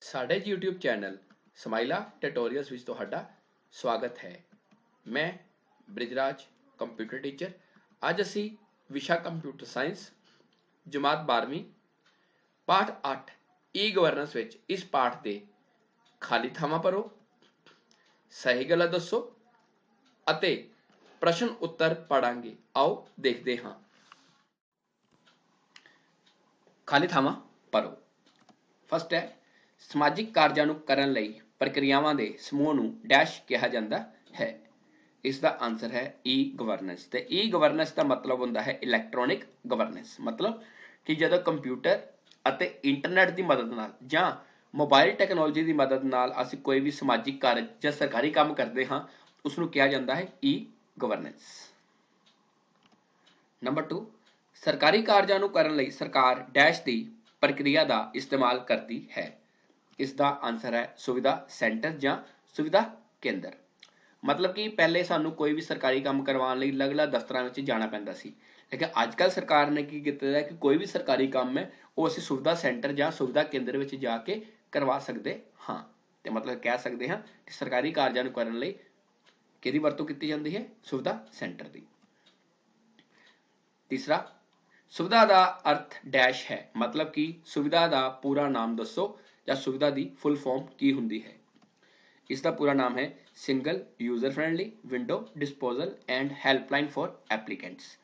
ਸਾਡੇ YouTube channel ਸਮਾਈਲਾ tutorials ਵਿੱਚ ਤੁਹਾਡਾ ਸਵਾਗਤ ਹੈ। ਮੈਂ ਬ੍ਰਿਜਰਾਜ ਕੰਪਿਊਟਰ ਟੀਚਰ। ਅੱਜ ਅਸੀਂ ਵਿਸ਼ਾ ਕੰਪਿਊਟਰ ਸਾਇੰਸ ਜਮਾਤ 12ਵੀਂ ਪਾਠ 8 ਈ ਗਵਰਨੈਂਸ ਵਿੱਚ ਇਸ ਪਾਠ ਦੇ ਖਾਲੀ ਥਾਵਾਂ ਭਰੋ, ਸਹੀ ਗਲਤ ਦੱਸੋ ਅਤੇ ਪ੍ਰਸ਼ਨ ਉੱਤਰ ਪੜਾਂਗੇ। ਆਓ ਦੇਖਦੇ ਹਾਂ। ਖਾਲੀ ਥਾਵਾਂ ਭਰੋ। ਫਸਟ ਹੈ, ਸਮਾਜਿਕ ਕਾਰਜਾਂ ਨੂੰ ਕਰਨ ਲਈ ਪ੍ਰਕਿਰਿਆਵਾਂ ਦੇ ਸਮੂਹ ਨੂੰ ਡੈਸ਼ ਕਿਹਾ ਜਾਂਦਾ ਹੈ। ਇਸ ਦਾ ਆਨਸਰ ਹੈ ਈ ਗਵਰਨੈਂਸ। ਤੇ ਈ ਗਵਰਨੈਂਸ ਦਾ ਮਤਲਬ ਹੁੰਦਾ ਹੈ ਇਲੈਕਟ੍ਰੋਨਿਕ ਗਵਰਨੈਂਸ। ਮਤਲਬ ਕਿ ਜਦੋਂ ਕੰਪਿਊਟਰ ਅਤੇ ਇੰਟਰਨੈਟ ਦੀ ਮਦਦ ਨਾਲ ਜਾਂ ਮੋਬਾਈਲ ਟੈਕਨੋਲੋਜੀ ਦੀ ਮਦਦ ਨਾਲ ਅਸੀਂ ਕੋਈ ਵੀ ਸਮਾਜਿਕ ਕਾਰਜ ਜਾਂ ਸਰਕਾਰੀ ਕੰਮ ਕਰਦੇ ਹਾਂ, ਉਸ ਨੂੰ ਕਿਹਾ ਜਾਂਦਾ ਹੈ ਈ ਗਵਰਨੈਂਸ। ਨੰਬਰ 2, ਸਰਕਾਰੀ ਕਾਰਜਾਂ ਨੂੰ ਕਰਨ ਲਈ ਸਰਕਾਰ ਡੈਸ਼ ਦੀ ਪ੍ਰਕਿਰਿਆ ਦਾ ਇਸਤੇਮਾਲ ਕਰਦੀ ਹੈ। ਇਸ ਦਾ ਆਨਸਰ ਹੈ ਸੁਵਿਧਾ ਸੈਂਟਰ ਜਾਂ ਸੁਵਿਧਾ ਕੇਂਦਰ। ਮਤਲਬ ਕਿ ਪਹਿਲੇ ਸਾਨੂੰ ਕੋਈ ਵੀ ਸਰਕਾਰੀ ਕੰਮ ਕਰਵਾਉਣ ਲਈ ਅਲੱਗ-ਅਲੱਗ ਦਫ਼ਤਰਾਂ ਵਿੱਚ ਜਾਣਾ ਪੈਂਦਾ ਸੀ, ਲੇਕਿਨ ਅੱਜ ਕੱਲ੍ਹ ਸਰਕਾਰ ਨੇ ਕੀ ਕੀਤਾ ਹੈ ਕਿ ਕੋਈ ਵੀ ਸਰਕਾਰੀ ਕੰਮ ਹੈ ਉਹ ਅਸੀਂ ਸੁਵਿਧਾ ਸੈਂਟਰ ਜਾਂ ਸੁਵਿਧਾ ਕੇਂਦਰ ਵਿੱਚ ਜਾ ਕੇ ਕਰਵਾ ਸਕਦੇ ਹਾਂ। ਤੇ ਮਤਲਬ ਕਹਿ ਸਕਦੇ ਹਾਂ ਕਿ ਸਰਕਾਰੀ ਕਾਰਜਾਂ ਨੂੰ ਕਰਨ ਲਈ ਕਿਹਦੀ ਵਰਤੋਂ ਕੀਤੀ ਜਾਂਦੀ ਹੈ? ਸੁਵਿਧਾ ਸੈਂਟਰ ਦੀ। ਤੀਸਰਾ, ਸੁਵਿਧਾ ਦਾ ਅਰਥ ਡੈਸ਼ ਹੈ। ਮਤਲਬ ਕਿ ਸੁਵਿਧਾ ਦਾ ਪੂਰਾ ਨਾਮ ਦੱਸੋ ਜਾਂ ਸੁਵਿਧਾ ਦੀ ਫੁੱਲ ਫਾਰਮ ਕੀ ਹੁੰਦੀ ਹੈ? ਇਸ ਦਾ ਪੂਰਾ ਨਾਮ ਹੈ single user friendly window disposal and helpline for applicants.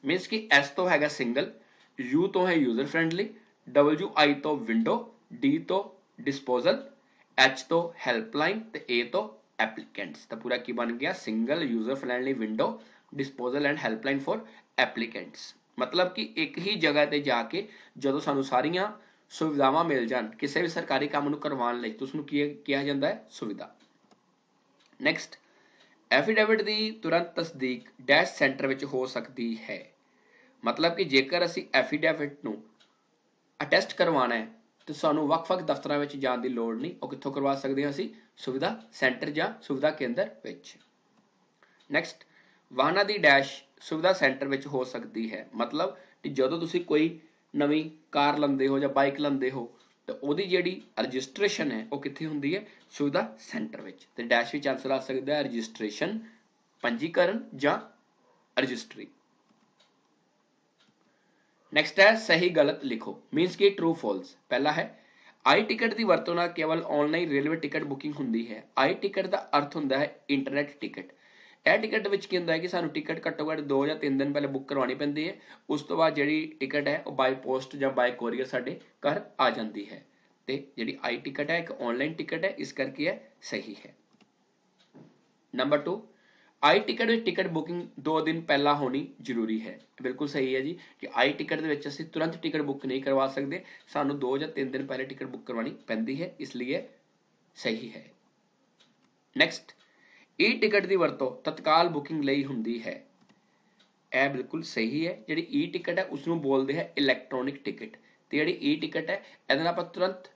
Means ਕਿ ਐਸ ਤੋਂ ਹੈਗਾ ਸਿੰਗਲ, ਯੂ ਤੋਂ ਹੈ ਯੂਜ਼ਰ ਫ੍ਰੈਂਡਲੀ, WI ਤੋਂ ਵਿੰਡੋ, ਡੀ ਤੋਂ ਡਿਸਪੋਜ਼ਲ, ਐਚ ਤੋਂ ਹੈਲਪਲਾਈਨ ਤੇ ਏ ਤੋਂ ਐਪਲੀਕੈਂਟਸ। ਤਾਂ ਪੂਰਾ ਕੀ ਬਣ ਗਿਆ? Single user friendly window disposal and helpline for applicants. ਮਤਲਬ ਕਿ ਇੱਕ ਹੀ ਜਗ੍ਹਾ ਤੇ ਜਾ ਕੇ ਜਦੋਂ ਸਾਨੂੰ ਸਾਰੀਆਂ ਸੁਵਿਧਾਵਾਂ ਮਿਲ ਜਾਣ ਕਿਸੇ ਵੀ ਸਰਕਾਰੀ ਕੰਮ ਨੂੰ ਕਰਵਾਉਣ ਲਈ, ਤਾਂ ਉਸਨੂੰ ਕੀ ਕਿਹਾ ਜਾਂਦਾ ਹੈ? ਸੁਵਿਧਾ। ਨੈਕਸਟ, ਐਫੀਡੇਵਿਟ ਦੀ ਤੁਰੰਤ ਤਸਦੀਕ ਡੈਸ਼ ਸੈਂਟਰ ਵਿੱਚ ਹੋ ਸਕਦੀ ਹੈ। ਮਤਲਬ ਕਿ ਜੇਕਰ ਅਸੀਂ ਐਫੀਡੇਵਿਟ ਨੂੰ ਅਟੈਸਟ ਕਰਵਾਉਣਾ ਹੈ ਤਾਂ ਸਾਨੂੰ ਵੱਖ-ਵੱਖ ਦਫ਼ਤਰਾਂ ਵਿੱਚ ਜਾਣ ਦੀ ਲੋੜ ਨਹੀਂ। ਉਹ ਕਿੱਥੋਂ ਕਰਵਾ ਸਕਦੇ ਹਾਂ? ਅਸੀਂ ਸੁਵਿਧਾ ਸੈਂਟਰ ਜਾਂ ਸੁਵਿਧਾ ਕੇਂਦਰ ਵਿੱਚ। ਨੈਕਸਟ, ਵਾਹਨਾਂ ਦੀ ਡੈਸ਼ ਸੁਵਿਧਾ ਸੈਂਟਰ ਵਿੱਚ ਹੋ ਸਕਦੀ ਹੈ। ਮਤਲਬ ਕਿ ਜਦੋਂ ਤੁਸੀਂ ਕੋਈ ਨਵੀਂ ਕਾਰ ਲੈਂਦੇ ਹੋ ਜਾਂ ਬਾਈਕ ਲੈਂਦੇ ਹੋ ਤਾਂ ਉਹਦੀ ਜਿਹੜੀ ਰਜਿਸਟ੍ਰੇਸ਼ਨ ਹੈ ਉਹ ਕਿੱਥੇ ਹੁੰਦੀ ਹੈ? ਸੁਵਿਧਾ ਸੈਂਟਰ ਵਿੱਚ। ਤੇ ਡੈਸ਼ ਵਿੱਚ ਆਨਸਰ ਆ ਸਕਦਾ ਹੈ ਰਜਿਸਟ੍ਰੇਸ਼ਨ, ਪੰਜੀਕਰਨ ਜਾਂ ਰਜਿਸਟਰੀ। ਨੈਕਸਟ ਹੈ ਸਹੀ ਗਲਤ ਲਿਖੋ। ਮੀਨਸ ਕਿ ਟਰੂ ਫਾਲਸ। ਪਹਿਲਾ ਹੈ ਆਈ ਟਿਕਟ ਦੀ ਵਰਤੋਂ ਨਾਲ ਕੇਵਲ ਆਨਲਾਈਨ ਰੇਲਵੇ ਟਿਕਟ ਬੁਕਿੰਗ ਹੁੰਦੀ ਹੈ। ਆਈ ਟਿਕਟ ਦਾ ਅਰਥ ਹੁੰਦਾ ਹੈ ਇੰਟਰਨੈਟ ਟਿਕਟ। ਇਹ ਟਿਕਟ ਵਿੱਚ ਕੀ ਹੁੰਦਾ ਹੈ ਕਿ ਸਾਨੂੰ ਟਿਕਟ ਘੱਟੋ ਘੱਟ 2 ਜਾਂ 3 ਦਿਨ ਪਹਿਲੇ ਬੁੱਕ ਕਰਵਾਉਣੀ ਪੈਂਦੀ ਹੈ। ਉਸ ਤੋਂ ਬਾਅਦ ਜਿਹੜੀ ਟਿਕਟ ਹੈ ਉਹ ਬਾਈ ਪੋਸਟ ਜਾਂ ਬਾਈ ਕੋਰੀਅਰ ਸਾਡੇ ਘਰ ਆ ਜਾਂਦੀ ਹੈ। ਤੇ ਜਿਹੜੀ ਆਈ ਟਿਕਟ ਹੈ ਇੱਕ ਆਨਲਾਈਨ ਟਿਕਟ ਹੈ, ਇਸ ਕਰਕੇ ਇਹ ਸਹੀ ਹੈ। ਨੰਬਰ 2, ਆਈ ਟਿਕਟ ਵਿੱਚ ਟਿਕਟ ਬੁਕਿੰਗ 2 ਦਿਨ ਪਹਿਲਾਂ ਹੋਣੀ ਜ਼ਰੂਰੀ ਹੈ। ਬਿਲਕੁਲ ਸਹੀ ਹੈ ਜੀ ਕਿ ਆਈ ਟਿਕਟ ਦੇ ਵਿੱਚ ਅਸੀਂ ਤੁਰੰਤ ਟਿਕਟ ਬੁੱਕ ਨਹੀਂ ਕਰਵਾ ਸਕਦੇ, ਸਾਨੂੰ 2 ਜਾਂ 3 ਦਿਨ ਪਹਿਲੇ ਟਿਕਟ ਬੁੱਕ ਕਰਵਾਉਣੀ ਪੈਂਦੀ ਹੈ, ਇਸ ਲਈ ਇਹ ਸਹੀ ਹੈ। ਨੈਕਸਟ, ਈ ਟਿਕਟ ਦੀ ਵਰਤੋਂ ਤਤਕਾਲ ਬੁਕਿੰਗ ਲਈ ਹੁੰਦੀ ਹੈ। ਇਹ ਬਿਲਕੁਲ ਸਹੀ ਹੈ। ਜਿਹੜੀ ਈ ਟਿਕਟ ਹੈ ਉਸਨੂੰ ਬੋਲਦੇ ਹੈ ਇਲੈਕਟ੍ਰੋਨਿਕ ਟਿਕਟ। ਤੇ ਜਿਹੜੀ ਈ ਟਿਕਟ ਹੈ ਇਹਦੇ ਨਾਲ ਆਪਾਂ ਤੁਰੰਤ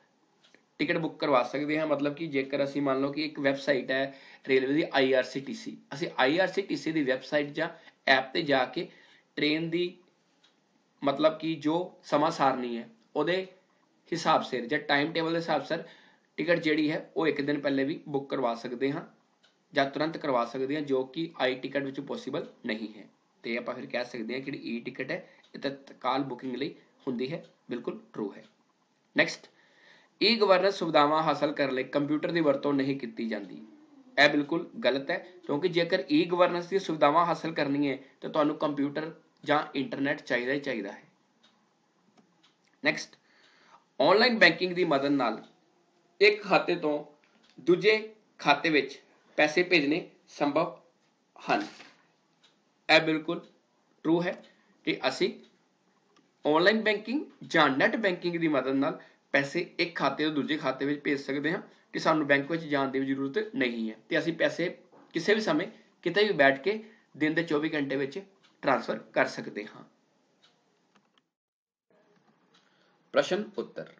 ਟਿਕਟ ਬੁੱਕ ਕਰਵਾ ਸਕਦੇ ਹਾਂ। ਮਤਲਬ ਕਿ ਜੇਕਰ ਅਸੀਂ ਮੰਨ ਲਓ ਕਿ ਇੱਕ ਵੈਬਸਾਈਟ ਹੈ ਰੇਲਵੇ ਦੀ IRCTC, ਅਸੀਂ IRCTC ਦੀ ਵੈਬਸਾਈਟ ਜਾਂ ਐਪ ਤੇ ਜਾ ਕੇ ਟ੍ਰੇਨ ਦੀ ਮਤਲਬ ਕਿ ਜੋ ਸਮਾਂ ਸਾਰਣੀ ਹੈ ਉਹਦੇ ਹਿਸਾਬ ਸਿਰ ਜਾਂ ਟਾਈਮ ਟੇਬਲ ਦੇ ਹਿਸਾਬ ਸਿਰ ਟਿਕਟ ਜਿਹੜੀ ਹੈ ਉਹ 1 ਦਿਨ ਪਹਿਲੇ ਵੀ ਬੁੱਕ ਕਰਵਾ ਸਕਦੇ ਹਾਂ ਜਾਂ ਤੁਰੰਤ ਕਰਵਾ ਸਕਦੇ ਹਾਂ, ਜੋ ਕਿ ਆਈ ਟਿਕਟ ਵਿੱਚ ਪੋਸੀਬਲ ਨਹੀਂ ਹੈ। ਤੇ ਆਪਾਂ ਫਿਰ ਕਹਿ ਸਕਦੇ ਹਾਂ ਕਿ ਜਿਹੜੀ ਈ ਟਿਕਟ ਹੈ ਇਹ ਤਤਕਾਲ ਬੁਕਿੰਗ ਲਈ ਹੁੰਦੀ ਹੈ। ਬਿਲਕੁਲ ਟਰੂ ਹੈ। ਨੈਕਸਟ, ਈ ਗਵਰਨੈਂਸ ਸੁਵਿਧਾਵਾਂ ਹਾਸਲ ਕਰਨ ਲਈ ਕੰਪਿਊਟਰ ਦੀ ਵਰਤੋਂ ਨਹੀਂ ਕੀਤੀ ਜਾਂਦੀ। ਇਹ ਬਿਲਕੁਲ ਗਲਤ ਹੈ, ਕਿਉਂਕਿ ਜੇਕਰ ਈ ਗਵਰਨੈਂਸ ਦੀ ਸੁਵਿਧਾਵਾਂ ਹਾਸਲ ਕਰਨੀ ਹੈ ਤਾਂ ਤੁਹਾਨੂੰ ਕੰਪਿਊਟਰ ਜਾਂ ਇੰਟਰਨੈਟ ਚਾਹੀਦਾ ਹੀ ਚਾਹੀਦਾ ਹੈ। ਨੈਕਸਟ, ਆਨਲਾਈਨ ਬੈਂਕਿੰਗ ਦੀ ਮਦਦ ਨਾਲ ਇੱਕ ਖਾਤੇ ਤੋਂ ਦੂਜੇ ਖਾਤੇ ਵਿੱਚ ਪੈਸੇ ਭੇਜਣੇ ਸੰਭਵ ਹਨ। ਇਹ ਬਿਲਕੁਲ ਟਰੂ ਹੈ ਕਿ ਅਸੀਂ ਆਨਲਾਈਨ ਬੈਂਕਿੰਗ ਜਾਂ ਨੈਟ ਬੈਂਕਿੰਗ ਦੀ ਮਦਦ ਨਾਲ ਪੈਸੇ ਇੱਕ ਖਾਤੇ ਤੋਂ ਦੂਜੇ ਖਾਤੇ ਵਿੱਚ ਭੇਜ ਸਕਦੇ ਹਾਂ ਕਿ ਸਾਨੂੰ ਬੈਂਕ ਵਿੱਚ ਜਾਣ ਦੀ ਵੀ ਜ਼ਰੂਰਤ ਨਹੀਂ ਹੈ ਤੇ ਅਸੀਂ ਪੈਸੇ ਕਿਸੇ ਵੀ ਸਮੇਂ ਕਿਤੇ ਵੀ ਬੈਠ ਕੇ ਦਿਨ ਦੇ 24 ਘੰਟੇ ਵਿੱਚ ਟ੍ਰਾਂਸਫਰ ਕਰ ਸਕਦੇ ਹਾਂ। ਪ੍ਰਸ਼ਨ ਉੱਤਰ।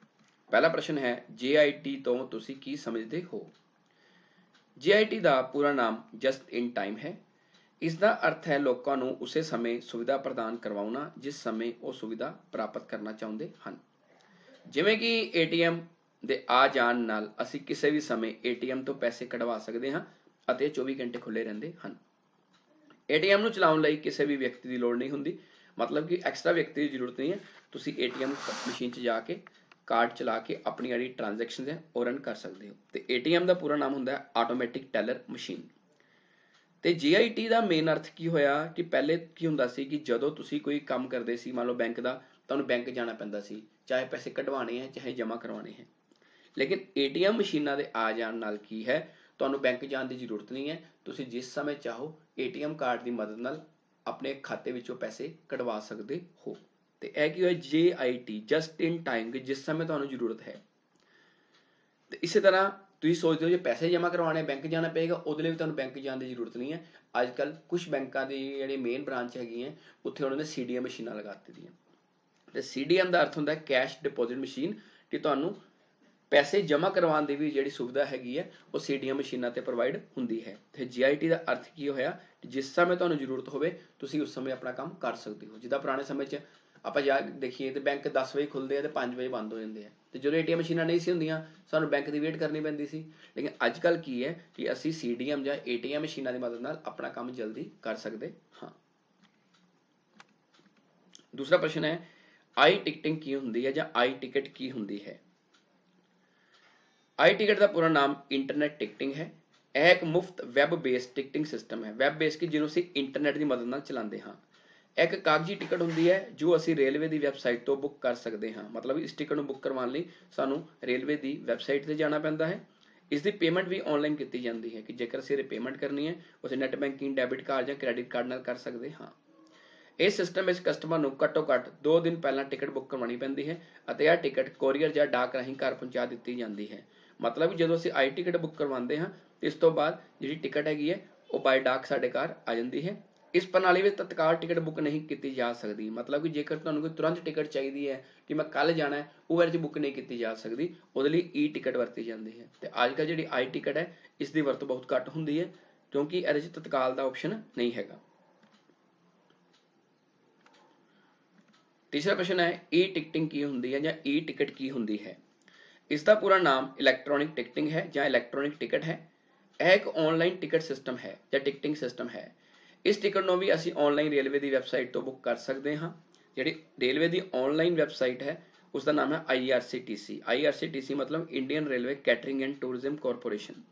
ਪਹਿਲਾ ਪ੍ਰਸ਼ਨ ਹੈ JIT ਤੋਂ ਤੁਸੀਂ ਕੀ ਸਮਝਦੇ ਹੋ? JIT ਦਾ ਪੂਰਾ ਨਾਮ ਜਸਟ ਇਨ ਟਾਈਮ ਹੈ। ਇਸ ਦਾ ਅਰਥ ਹੈ ਲੋਕਾਂ ਨੂੰ ਉਸੇ ਸਮੇਂ ਸੁਵਿਧਾ ਪ੍ਰਦਾਨ ਕਰਵਾਉਣਾ ਜਿਸ ਸਮੇਂ ਉਹ ਸੁਵਿਧਾ ਪ੍ਰਾਪਤ ਕਰਨਾ ਚਾਹੁੰਦੇ ਹਨ। ਜਿਵੇਂ ਕਿ ATM ਦੇ ਆ ਜਾਣ ਨਾਲ ਅਸੀਂ ਕਿਸੇ ਵੀ ਸਮੇਂ ATM ਤੋਂ ਪੈਸੇ ਕਢਵਾ ਸਕਦੇ ਹਾਂ ਅਤੇ 24 ਘੰਟੇ ਖੁੱਲੇ ਰਹਿੰਦੇ ਹਨ। ATM ਨੂੰ ਚਲਾਉਣ ਲਈ ਕਿਸੇ ਵੀ ਵਿਅਕਤੀ ਦੀ ਲੋੜ ਨਹੀਂ ਹੁੰਦੀ, मतलब कि एक्स्ट्रा व्यक्ति की जरूरत नहीं है। तुसी ATM मशीन च जाके कार्ड चला के अपनी ਜਿਹੜੀ ट्रांजैक्शन है वो रन कर सकते हो। तो ATM का पूरा नाम होंदा है ऑटोमैटिक टैलर मशीन। तो GIT का मेन अर्थ की होया कि पहले की हुंदा सी कि जदों तुसी कोई काम करदे सी, मान लो बैंक का, तुहानूं बैंक जाना पैंदा सी, चाहे पैसे कढवाने हैं चाहे जमा करवाने हैं। लेकिन ATM मशीनां दे आ जाण नाल की है, तुहानूं बैंक जाण दी जरूरत नहीं है। तुसी जिस समय चाहो ATM कार्ड की मदद नाल अपने खाते विचों पैसे कढवा सकते हो। तो यह की होया JIT, जस्ट इन टाइम, कि जिस समय तुहानूं जरूरत है। तो इस तरह तुसीं सोचते हो जो पैसे जमा करवाने बैंक जाना पेगा, उहदे लई भी तुहानूं बैंक जाने की जरूरत नहीं है। अजकल कुछ बैंकों की जिहड़ी मेन ब्रांच हैगी है उत्थे उन्होंने CDM मशीनां लगा दित्तियां। तो CDM का अर्थ होंदा है कैश डिपोजिट मशीन, कि तुहानूं पैसे जमा करवाने की भी जिहड़ी सुविधा हैगी है वो CDM मशीनां ते प्रोवाइड हुंदी है। तो GIT का अर्थ की होया कि जिस समय तुहानूं जरूरत होवे तुसीं उस समय अपना काम कर सकते हो। जिद्दां पुराने समय च आपां जा देखिए तो बैंक 10 बजे खुलते हैं तो 5 बजे बंद हो जाते हैं। तो जो ATM मशीनां नहीं सी हुंदियां सानूं बैंक की वेट करनी पैंदी सी। लेकिन अजकल की है कि असीं CDM या ATM मशीनां की मदद नाल अपना काम जल्दी कर सकते हाँ। दूसरा प्रश्न है आई टिकटिंग की हुंदी है या आई टिकट की हुंदी है। आई टिकट का पूरा नाम इंटरनेट टिकटिंग है। यह एक मुफ्त वैब बेस्ड टिकटिंग सिस्टम है। वैब बेस्ड की जिन्होंने असीं इंटरनेट की मदद नाल चलाते हाँ। एक कागजी टिकट होंदी है जो असीं रेलवे की वैबसाइट तो बुक कर सकते हाँ। मतलब इस टिकट को बुक करवाने लई सानूं रेलवे की वैबसाइट पर जाना पैंदा है। इसकी पेमेंट भी ऑनलाइन की जाती है कि जेकर असीं पेमेंट करनी है उसे नैट बैंकिंग, डैबिट कार्ड या क्रैडिट कार्ड नाल कर सकते हाँ। इस सिस्टम में कस्टमर को घट्टो घट्ट 2 दिन पहला टिकट बुक करवानी पैंदी है और यह टिकट कोरियर या डाक राही घर पहुँचा दी जाती है। मतलब कि जो असीं आई टिकट बुक करवाते हाँ इस तो बाद जी टिकट हैगी है वो बाय डाक साडे घर आ जाती है। इस प्रणाली में तत्काल टिकट बुक नहीं की जा सकती। मतलब कि जेकर तुहानूं कोई तुरंत टिकट चाहिए है कि मैं कल जाना है वो इहदे बुक नहीं की जा सकती, उहदे लई ई टिकट वरती जाती है। तो अजकल जिहड़ी आई टिकट है इसकी वरतों बहुत घट हुंदी है क्योंकि इहदे च तत्काल का ऑप्शन नहीं हैगा। तीसरा प्रश्न है ई टिकटिंग की हुंदी है या ई टिकट की हुंदी है। इसका पूरा नाम इलैक्ट्रॉनिक टिकटिंग है या इलैक्ट्रॉनिक टिकट है। यह एक ऑनलाइन टिकट सिस्टम है या टिकटिंग सिस्टम है। इस टिकट को भी असीं ऑनलाइन रेलवे की वैबसाइट तो बुक कर सकते हाँ। जिहड़ी रेलवे की ऑनलाइन वैबसाइट है उसका नाम है IRCTC। IRCTC मतलब Indian railway catering and tourism corporation.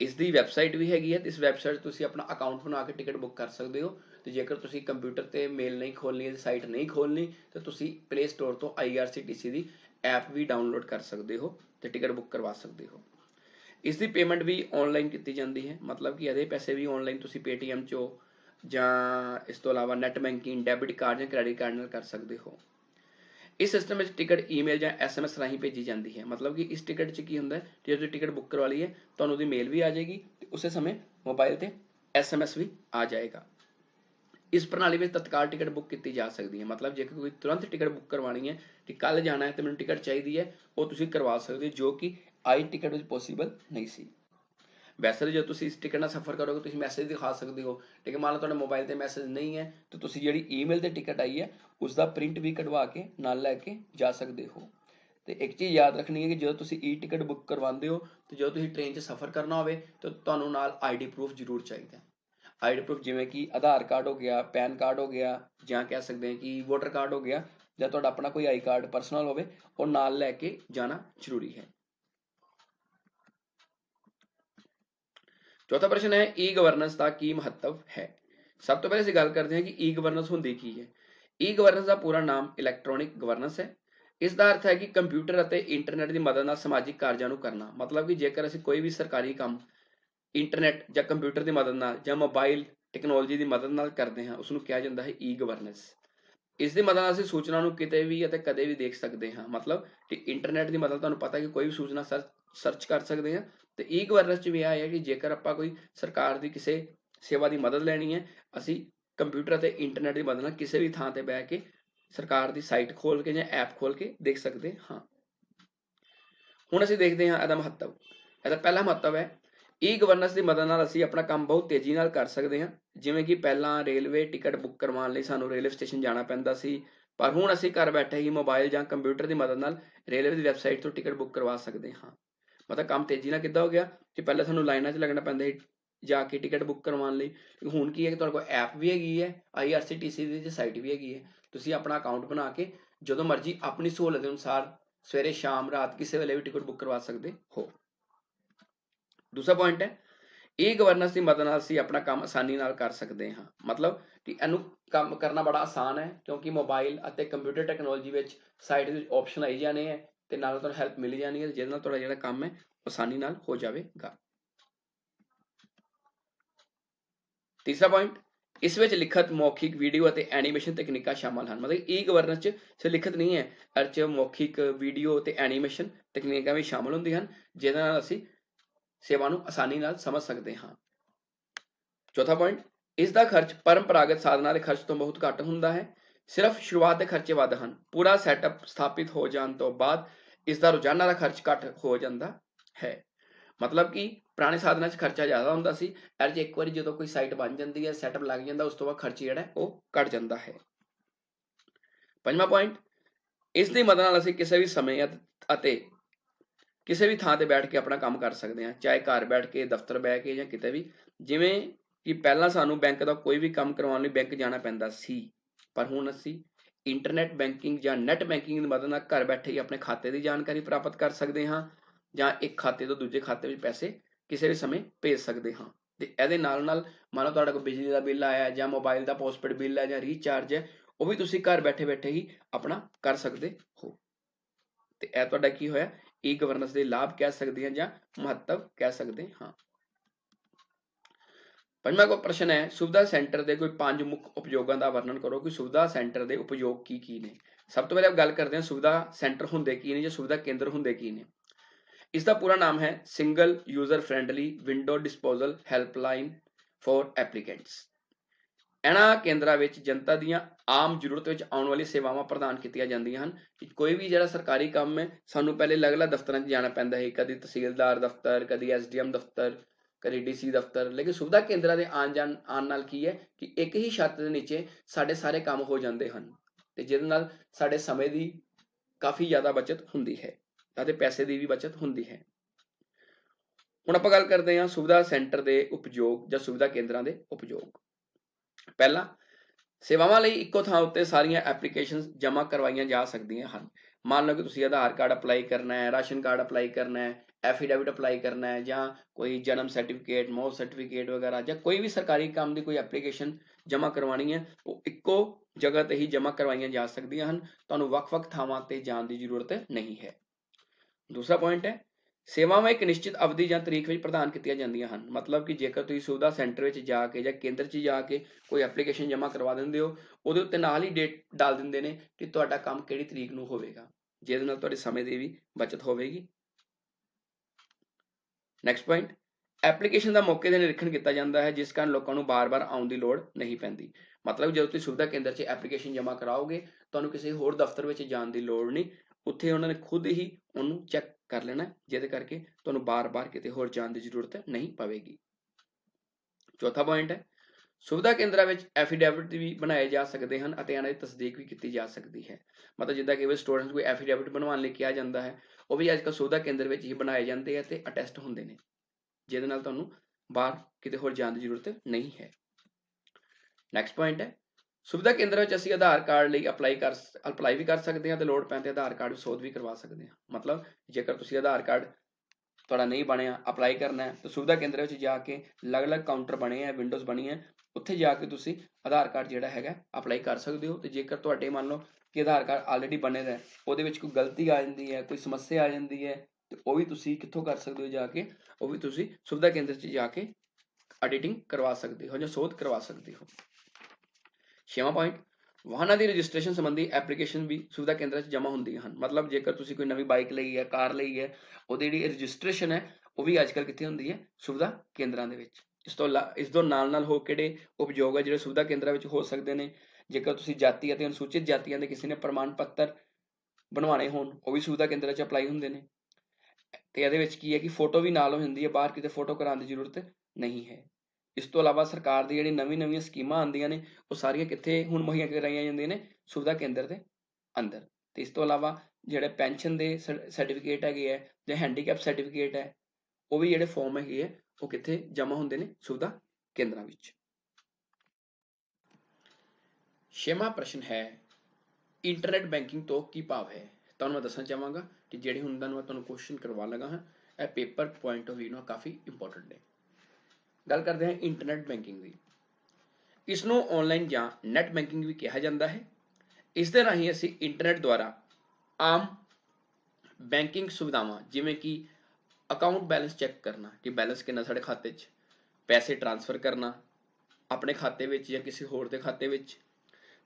इसकी वैबसाइट भी हैगी है। इस वैबसाइट तुसीं अपना अकाउंट बना के टिकट बुक कर सकते हो। तो जेकर तुसीं कंप्यूटर ते मेल नहीं खोलनी, साइट नहीं खोलनी तो तुसीं प्ले स्टोर तो IRCTC की ऐप भी डाउनलोड कर सकते हो तो टिकट बुक करवा सकते हो। इसकी पेमेंट भी ऑनलाइन की जाती है। मतलब कि यदि पैसे भी ऑनलाइन तुसीं पेटीएम चो या इस तो अलावा नैट बैंकिंग, डैबिट कार्ड या क्रैडिट कार्ड नाल कर सकते हो। इस सिस्टम में टिकट ईमेल या SMS राही भेजी जाती है। मतलब कि इस टिकट च की हुंदा है जो तुसीं टिकट बुक करवा ली है तुहानूं उहदी मेल भी आ जाएगी तो उस समय मोबाइल ते SMS भी आ जाएगा। इस प्रणाली में तत्काल टिकट बुक की जा सकती है। मतलब जेकर कोई तुरंत टिकट बुक करवानी है कि कल जाना है तो मैंने टिकट चाहिए है वो तुसीं करवा सकते हो, जो कि आई टिकट में पॉसीबल नहीं सी। वैसे तो जो तुसीं इस टिकट नाल सफ़र करोगे तुसीं मैसेज दिखा सकते हो, लेकिन मान लो तुहाडे मोबाइल ते मैसेज नहीं है तो तुसीं जिहड़ी ईमेल ते टिकट आई है उसका प्रिंट भी कढवा के नाल लैके जा सकते हो। तो एक चीज़ याद रखनी है कि जो तुसीं ई टिकट बुक करवाते हो तो जो तुसीं ट्रेन 'च सफ़र करना होवे तो तुहानूं नाल ID प्रूफ जरूर चाहिए। ID प्रूफ जिवें कि आधार कार्ड हो गया, पैन कार्ड हो गया, या कह सकते हैं कि वोटर कार्ड हो गया, या तुहाडा अपना कोई आई कार्ड परसनल होवे और नाल लैके जाना जरूरी है। चौथा प्रश्न है ई गवर्नेंस का की महत्व है। सब तो पहले असीं गल करते हैं कि ई गवर्नेंस हुंदी की है। ई गवर्नेंस का पूरा नाम इलैक्ट्रॉनिक गवर्नेंस है। इसका अर्थ है कि कंप्यूटर और इंटरनेट की मदद नाल समाजिक कार्यों को करना। मतलब कि जेकर असीं कोई भी सरकारी काम इंटरनेट या कंप्यूटर की मदद नाल या मोबाइल टैक्नोलॉजी की मदद नाल करते हैं उसनूं कहा जाता है ई गवर्नेंस। इसकी मदद नाल असीं सूचना नूं किते भी अते कदे भी देख सकते हैं। मतलब कि इंटरनेट की मदद तुहानूं पता है कि कोई भी सूचना सर्च कर सकते हैं। तो ई गवर्नेंस च भी यह है कि जेकर आपां कोई सरकार की किसी सेवा की मदद लैनी है असीं कंप्यूटर ते इंटरनेट की मदद नाल किसी भी थां ते बैठ के सरकार की साइट खोल के या ऐप खोल के देख सकते हाँ। हुण असीं देखते हैं इसका महत्व। इसका पहला महत्व है ई गवर्नेंस की मदद नाल असीं अपना काम बहुत तेजी नाल कर सकते हैं। जिवें कि पहलां रेलवे टिकट बुक करवाउण लई सानूं रेलवे स्टेशन जाना पैंदा सी, पर हुण असीं घर बैठे ही मोबाइल जां कंप्यूटर की मदद नाल रेलवे की वैबसाइट तो टिकट बुक करवा सकते हाँ। मतलब काम तेजी नाल किद्दां हो गया कि पहले सानूं लाइनां 'च लगना पैंदा ਸੀ जाके टिकट बुक करवाउण लई। हुण की है कि तुहाडे कोल ऐप भी हैगी है, IRCTC ਦੀ साइट भी हैगी है, तुसीं अपना अकाउंट बना के ਜਦੋਂ मर्जी अपनी सहूलत अनुसार सवेरे शाम रात किसी वेले भी टिकट बुक करवा सकते हो। दूसरा पॉइंट है ई गवर्नेंस की मदद नाल असीं अपना काम आसानी नाल कर सकते हाँ। मतलब कि इहनूं काम करना बड़ा आसान है क्योंकि मोबाइल ਅਤੇ कंप्यूटर टैक्नोलॉजी ਵਿੱਚ साइट ਦੇ ऑप्शन आई जाने हैं ਤੇ ਨਾਲ ਤੁਹਾਨੂੰ हेल्प मिल जानी है ਜਿਹਦੇ ਨਾਲ ਤੁਹਾਡਾ ਜਿਹੜਾ ਕੰਮ है आसानी नाल हो जाएगा। तीसरा पॉइंट इस विच लिखित मौखिक वीडियो ਅਤੇ एनीमेशन तकनीकां शामिल हैं। मतलब ई गवर्नेंस च सिर्फ लिखित नहीं है, इस च मौखिक वीडियो ਅਤੇ एनीमेशन तकनीकां भी शामिल होंदियां ਹਨ ਜਿਹਦੇ ਨਾਲ ਅਸੀਂ सेवा ਨੂੰ आसानी नाल समझ सकते हाँ। चौथा पॉइंट इसका खर्च परंपरागत साधनों के खर्च तो बहुत घट हुंदा है, सिर्फ शुरुआत के खर्चे वध हैं। पूरा सैटअप स्थापित हो जाने तो बाद इसका रोजाना का खर्च घट हो जाता है। मतलब कि पुराने साधनों च खर्चा ज़्यादा हुंदा सी, इहदे च एक बार जो कोई साइट बन जाती है सैटअप लग जाता उस तो बाद खर्च जिहड़ा वो घट जाता है। पंजवां पॉइंट इसकी मदद नाल असीं किसी भी समय अते किसी भी थां ते बैठ के अपना काम कर सकते हैं, चाहे घर बैठ के दफ्तर बह के या किते भी। जिवें कि पहला सानू बैंक का कोई भी काम करवाउण लई बैंक जाना पैंदा सी, पर हुण असीं इंटरनेट बैंकिंग या नैट बैंकिंग की मदद नाल घर बैठे ही अपने खाते की जानकारी प्राप्त कर सकते हाँ, जां एक खाते तो दूजे खाते में पैसे किसी भी समय भेज सकते हाँ। ते इहदे नाल नाल मान लो तुहाडा कोई बिजली का बिल आया जां मोबाइल का पोस्टपेड बिल है जां रीचार्ज है, वो भी तुसीं घर बैठे बैठे ही अपना कर सकते हो। ते इह तुहाडा की होया ई गवर्नेंस के लाभ कह सकते हैं जां महत्व कह सकते हाँ। पंजवां को प्रश्न है सुविधा सेंटर के कोई 5 मुख्य उपयोगों का वर्णन करो कि सुविधा सेंटर के उपयोग की ने। सब तो पहले आप गल करते हैं सुविधा सेंटर होंदे की ने, सुविधा केंद्र होंदे की ने। इसका पूरा नाम है single user friendly window disposal helpline for applicants. इन्हां केंद्रां विच जनता दीआं आम जरूरत विच आउण वाली सेवावां प्रदान कीतियां जांदियां हन। कोई भी जिहड़ा सरकारी काम है सानूं पहले अलग-अलग दफ्तरां 'च जाना पैंदा है, कदी तहसीलदार दफ्तर, कदी SDM दफ्तर, कदी DC दफ्तर। लेकिन सुविधा केंद्रां दे आउण नाल की है कि एक ही छत दे नीचे साडे सारे काम हो जांदे हन ते जिहदे नाल साडे समय दी काफ़ी ज़्यादा बचत हुंदी है ਅਤੇ पैसे की भी बचत हुंदी है। हुण आपां गल करदे हां सुविधा सेंटर के उपयोग जां सुविधा केंद्रां दे उपयोग। पहला सेवावां लई इक्को थां उत्ते सारियां एप्लीकेशन जमा करवाइयां जा सकदियां हन। मान लो कि तुसीं आधार कार्ड अप्लाई करना है, राशन कार्ड अप्लाई करना है, एफीडेविट अप्लाई करना है, जां कोई जन्म सर्टिफिकेट, मौत सर्टिफिकेट वगैरह जां कोई भी सरकारी काम की कोई एप्लीकेशन जमा करवानी है वो इक्को जगह ते ही जमा करवाइयां जा सकदियां हन। तुहानूं वख-वख थावां ते जाण दी जरूरत नहीं है। दूसरा पॉइंट है सेवावां एक निश्चित अवधि जां तरीक विच प्रदान कीतियां जांदियां हन। मतलब कि जेकर तुसीं सुविधा सेंटर विच जाके जां केंद्र 'ਚ जाके कोई एप्लीकेशन जमा करवा दिंदे हो ਉਹਦੇ ਉੱਤੇ ਨਾਲ ਹੀ डेट डाल ਦਿੰਦੇ ਨੇ कि ਤੁਹਾਡਾ ਕੰਮ ਕਿਹੜੀ ਤਰੀਕ ਨੂੰ ਹੋਵੇਗਾ, ਜਿਹਦੇ ਨਾਲ ਤੁਹਾਡੇ ਸਮੇਂ ਦੀ ਵੀ ਬਚਤ ਹੋਵੇਗੀ। ਨੈਕਸਟ ਪੁਆਇੰਟ एप्लीकेशन का मौके ते निरीक्षण किया जाता है जिस कारण लोगों को बार बार आने की लौड़ नहीं पैंदी। मतलब जो तुसीं सुविधा केंद्र 'ਚ एप्लीकेशन जमा कराओगे तुहानूं किसी होर दफ्तर विच जाण दी लोड़ नहीं, उत्थे उन्होंने खुद ही उन्होंने चैक कर लेना जिहदे करके तुहानूं बार बार किते होर जाण दी जरूरत नहीं पवेगी। चौथा पॉइंट है सुविधा केंद्रां विच एफीडेविट भी बनाए जा सकते हैं और इन्हां दी तस्दीक भी की जा सकती है। मतलब जिद्दां कि स्टूडेंट्स कोई एफीडेविट बनवाउण लई कहा जाता है वो भी अजकल सुविधा केंद्र विच ही बनाए जाते हैं ते अटैस्ट होंदे ने ਜਿਹਦੇ ਨਾਲ ਤੁਹਾਨੂੰ ਬਾਹਰ ਕਿਤੇ ਹੋਰ ਜਾਣ ਦੀ ਜ਼ਰੂਰਤ ਨਹੀਂ ਹੈ। ਨੈਕਸਟ ਪੁਆਇੰਟ ਹੈ ਸੁਵਿਧਾ ਕੇਂਦਰ ਵਿੱਚ ਅਸੀਂ ਆਧਾਰ ਕਾਰਡ ਲਈ ਅਪਲਾਈ ਵੀ ਕਰ ਸਕਦੇ ਹਾਂ ਤੇ ਲੋੜ ਪੈਣ ਤੇ ਆਧਾਰ ਕਾਰਡ ਸੋਧ ਵੀ ਕਰਵਾ ਸਕਦੇ ਹਾਂ। ਮਤਲਬ ਜੇਕਰ ਤੁਸੀਂ ਆਧਾਰ ਕਾਰਡ ਤੁਹਾਡਾ ਨਹੀਂ ਬਣਿਆ ਅਪਲਾਈ ਕਰਨਾ ਹੈ ਤਾਂ ਸੁਵਿਧਾ ਕੇਂਦਰ ਵਿੱਚ ਜਾ ਕੇ ਅਲੱਗ-ਅਲੱਗ ਕਾਊਂਟਰ ਬਣੇ ਆ, ਵਿੰਡੋਜ਼ ਬਣੀ ਹੈ, ਉੱਥੇ ਜਾ ਕੇ ਤੁਸੀਂ ਆਧਾਰ ਕਾਰਡ ਜਿਹੜਾ ਹੈਗਾ ਅਪਲਾਈ ਕਰ ਸਕਦੇ ਹੋ। ਤੇ ਜੇਕਰ ਤੁਹਾਡੇ ਮੰਨ ਲਓ ਕਿ ਆਧਾਰ ਕਾਰਡ ਆਲਰੇਡੀ ਬਣੇ ਦਾ ਉਹਦੇ ਵਿੱਚ ਕੋਈ ਗਲਤੀ ਆ ਜਾਂਦੀ ਹੈ, ਕੋਈ ਸਮੱਸਿਆ ਆ ਜਾਂਦੀ ਹੈ ਤੇ ਉਹ ਵੀ ਤੁਸੀਂ ਕਿੱਥੋਂ ਕਰ ਸਕਦੇ ਹੋ ਜਾ ਕੇ ਉਹ ਵੀ ਤੁਸੀਂ ਸੁਵਿਧਾ ਕੇਂਦਰ 'ਚ ਜਾ ਕੇ ਐਡੀਟਿੰਗ ਕਰਵਾ ਸਕਦੇ ਹੋ ਜਾਂ ਸੋਧ ਕਰਵਾ ਸਕਦੇ ਹੋ। ਛੇਵਾਂ ਪੁਆਇੰਟ ਵਾਹਨਾਂ ਦੀ ਰਜਿਸਟ੍ਰੇਸ਼ਨ ਸੰਬੰਧੀ ਐਪਲੀਕੇਸ਼ਨ ਵੀ ਸੁਵਿਧਾ ਕੇਂਦਰਾਂ 'ਚ ਜਮ੍ਹਾਂ ਹੁੰਦੀਆਂ ਹਨ। ਮਤਲਬ ਜੇਕਰ ਤੁਸੀਂ ਕੋਈ ਨਵੀਂ ਬਾਈਕ ਲਈ ਹੈ, ਕਾਰ ਲਈ ਹੈ, ਉਹਦੀ ਜਿਹੜੀ ਰਜਿਸਟ੍ਰੇਸ਼ਨ ਹੈ ਉਹ ਵੀ ਅੱਜ ਕੱਲ੍ਹ ਕਿੱਥੇ ਹੁੰਦੀ ਹੈ ਸੁਵਿਧਾ ਕੇਂਦਰਾਂ ਦੇ ਵਿੱਚ। ਇਸ ਤੋਂ ਨਾਲ ਹੋ ਕਿਹੜੇ ਉਪਯੋਗ ਹੈ ਜਿਹੜੇ ਸੁਵਿਧਾ ਕੇਂਦਰਾਂ ਵਿੱਚ ਹੋ ਸਕਦੇ ਨੇ। ਜੇਕਰ ਤੁਸੀਂ ਜਾਤੀ ਅਤੇ ਅਨੁਸੂਚਿਤ ਜਾਤੀਆਂ ਦੇ ਕਿਸੇ ਨੇ ਪ੍ਰਮਾਣ ਪੱਤਰ ਬਣਵਾਉਣੇ ਹੋਣ ਉਹ ਵੀ ਸੁਵਿਧਾ ਕੇਂਦਰਾਂ 'ਚ ਅਪਲਾਈ ਹੁੰਦੇ ਨੇ। ਤੇ ਇਹਦੇ ਵਿੱਚ ਕੀ ਹੈ ਕਿ ਫੋਟੋ ਵੀ ਨਾਲ ਹੋ ਜਾਂਦੀ ਹੈ, ਬਾਹਰ ਕਿਤੇ ਫੋਟੋ ਕਰਾਉਣ ਦੀ ਜ਼ਰੂਰਤ ਨਹੀਂ ਹੈ। ਇਸ ਤੋਂ ਇਲਾਵਾ ਸਰਕਾਰ ਦੀ ਜਿਹੜੀ ਨਵੀਂ ਸਕੀਮਾਂ ਆਉਂਦੀਆਂ ਨੇ ਉਹ ਸਾਰੀਆਂ ਕਿੱਥੇ ਹੁਣ ਮੁਹੱਈਆ ਕਰਾਈਆਂ ਜਾਂਦੀਆਂ ਨੇ ਸੁਵਿਧਾ ਕੇਂਦਰ ਦੇ ਅੰਦਰ। ਤੇ ਇਸ ਤੋਂ ਇਲਾਵਾ ਜਿਹੜੇ ਪੈਨਸ਼ਨ ਦੇ ਸਰਟੀਫਿਕੇਟ ਹੈਗੇ ਹੈ ਜਾਂ ਹੈਂਡੀਕੈਪ ਸਰਟੀਫਿਕੇਟ ਹੈ, ਉਹ ਵੀ ਜਿਹੜੇ ਫਾਰਮ ਹੈਗੇ ਹੈ ਉਹ ਕਿੱਥੇ ਜਮ੍ਹਾਂ ਹੁੰਦੇ ਨੇ? ਸੁਵਿਧਾ ਕੇਂਦਰਾਂ ਵਿੱਚ। 6ਵਾਂ ਪ੍ਰਸ਼ਨ ਹੈ ਇੰਟਰਨੈਟ ਬੈਂਕਿੰਗ ਤੋਂ ਕੀ ਭਾਵ ਹੈ? ਤੁਹਾਨੂੰ ਮੈਂ ਦੱਸਣਾ ਚਾਹਾਂਗਾ ਕਿ ਜਿਹੜੇ ਹੁਣ ਮੈਂ ਤੁਹਾਨੂੰ ਕੁਐਸਚਨ ਕਰਵਾ ਲਗਾ ਹਾਂ, ਇਹ ਪੇਪਰ ਪੁਆਇੰਟ ਆਫ ਵਿਊ ਨਾਲ ਕਾਫੀ ਇੰਪੋਰਟੈਂਟ ਹੈ। ਗੱਲ ਕਰਦੇ ਹਾਂ ਇੰਟਰਨੈਟ ਬੈਂਕਿੰਗ ਦੀ। ਇਸ ਨੂੰ ਆਨਲਾਈਨ ਜਾਂ ਨੈਟ ਬੈਂਕਿੰਗ ਵੀ ਕਿਹਾ ਜਾਂਦਾ ਹੈ। ਇਸ ਦੇ ਰਾਹੀਂ ਅਸੀਂ ਇੰਟਰਨੈਟ ਦੁਆਰਾ ਆਮ ਬੈਂਕਿੰਗ ਸੁਵਿਧਾਵਾਂ ਜਿਵੇਂ ਕਿ ਅਕਾਊਂਟ ਬੈਲੈਂਸ ਚੈੱਕ ਕਰਨਾ ਕਿ ਬੈਲੈਂਸ ਕਿੰਨਾ ਸਾਡੇ ਖਾਤੇ 'ਚ, ਪੈਸੇ ਟ੍ਰਾਂਸਫਰ ਕਰਨਾ ਆਪਣੇ ਖਾਤੇ ਵਿੱਚ ਜਾਂ ਕਿਸੇ ਹੋਰ ਦੇ ਖਾਤੇ ਵਿੱਚ,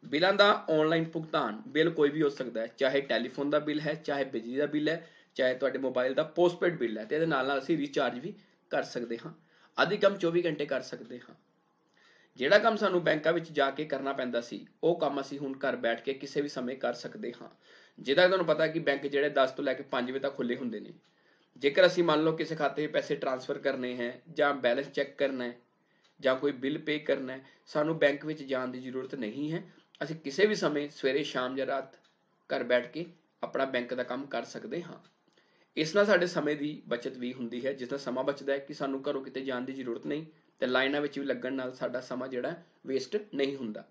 ਬਿੱਲਾਂ ਦਾ ਆਨਲਾਈਨ ਭੁਗਤਾਨ। ਬਿੱਲ ਕੋਈ ਵੀ ਹੋ ਸਕਦਾ ਹੈ, ਚਾਹੇ ਟੈਲੀਫੋਨ ਦਾ ਬਿੱਲ ਹੈ, ਚਾਹੇ ਬਿਜਲੀ ਦਾ ਬਿੱਲ ਹੈ, ਚਾਹੇ ਤੁਹਾਡੇ ਮੋਬਾਈਲ ਦਾ ਪੋਸਟਪੇਡ ਬਿੱਲ ਹੈ, ਤੇ ਇਹਦੇ ਨਾਲ ਅਸੀਂ ਰੀਚਾਰਜ ਵੀ ਕਰ ਸਕਦੇ ਹਾਂ। ਆਦਿ ਕੰਮ 24 ਘੰਟੇ ਕਰ ਸਕਦੇ ਹਾਂ। ਜਿਹੜਾ ਕੰਮ ਸਾਨੂੰ ਬੈਂਕਾਂ ਵਿੱਚ ਜਾ ਕੇ ਕਰਨਾ ਪੈਂਦਾ ਸੀ, ਉਹ ਕੰਮ ਅਸੀਂ ਹੁਣ ਘਰ ਬੈਠ ਕੇ ਕਿਸੇ ਵੀ ਸਮੇਂ ਕਰ ਸਕਦੇ ਹਾਂ। ਜਿੱਦਾਂ ਤੁਹਾਨੂੰ ਪਤਾ ਕਿ ਬੈਂਕ ਜਿਹੜੇ 10 ਤੋਂ ਲੈ ਕੇ 5 ਵਜੇ ਤੱਕ ਖੁੱਲ੍ਹੇ ਹੁੰਦੇ ਨੇ। ਜੇਕਰ ਅਸੀਂ ਮੰਨ ਲਓ ਕਿਸੇ ਖਾਤੇ 'ਚ ਪੈਸੇ ਟ੍ਰਾਂਸਫਰ ਕਰਨੇ ਹੈ ਜਾਂ ਬੈਲੈਂਸ ਚੈੱਕ ਕਰਨਾ ਹੈ ਜਾਂ ਕੋਈ ਬਿੱਲ ਪੇ ਕਰਨਾ ਹੈ, ਸਾਨੂੰ ਬੈਂਕ ਵਿੱਚ ਜਾਣ ਦੀ ਜ਼ਰੂਰਤ ਨਹੀਂ ਹੈ। ਅਸੀਂ ਕਿਸੇ ਵੀ ਸਮੇਂ ਸਵੇਰੇ, ਸ਼ਾਮ ਜਾਂ ਰਾਤ ਘਰ ਬੈਠ ਕੇ ਆਪਣਾ ਬੈਂਕ ਦਾ ਕੰਮ ਕਰ ਸਕਦੇ ਹਾਂ। ਇਸ ਨਾਲ ਸਾਡੇ ਸਮੇਂ ਦੀ ਬਚਤ ਵੀ ਹੁੰਦੀ ਹੈ, ਜਿਸ ਦਾ ਸਮਾਂ ਬਚਦਾ ਹੈ ਕਿ ਸਾਨੂੰ ਘਰੋਂ ਕਿਤੇ ਜਾਣ ਦੀ ਜ਼ਰੂਰਤ ਨਹੀਂ, ਤੇ ਲਾਈਨਾਂ ਵਿੱਚ ਵੀ ਲੱਗਣ ਨਾਲ ਸਾਡਾ ਸਮਾਂ ਜਿਹੜਾ ਵੇਸਟ ਨਹੀਂ ਹੁੰਦਾ।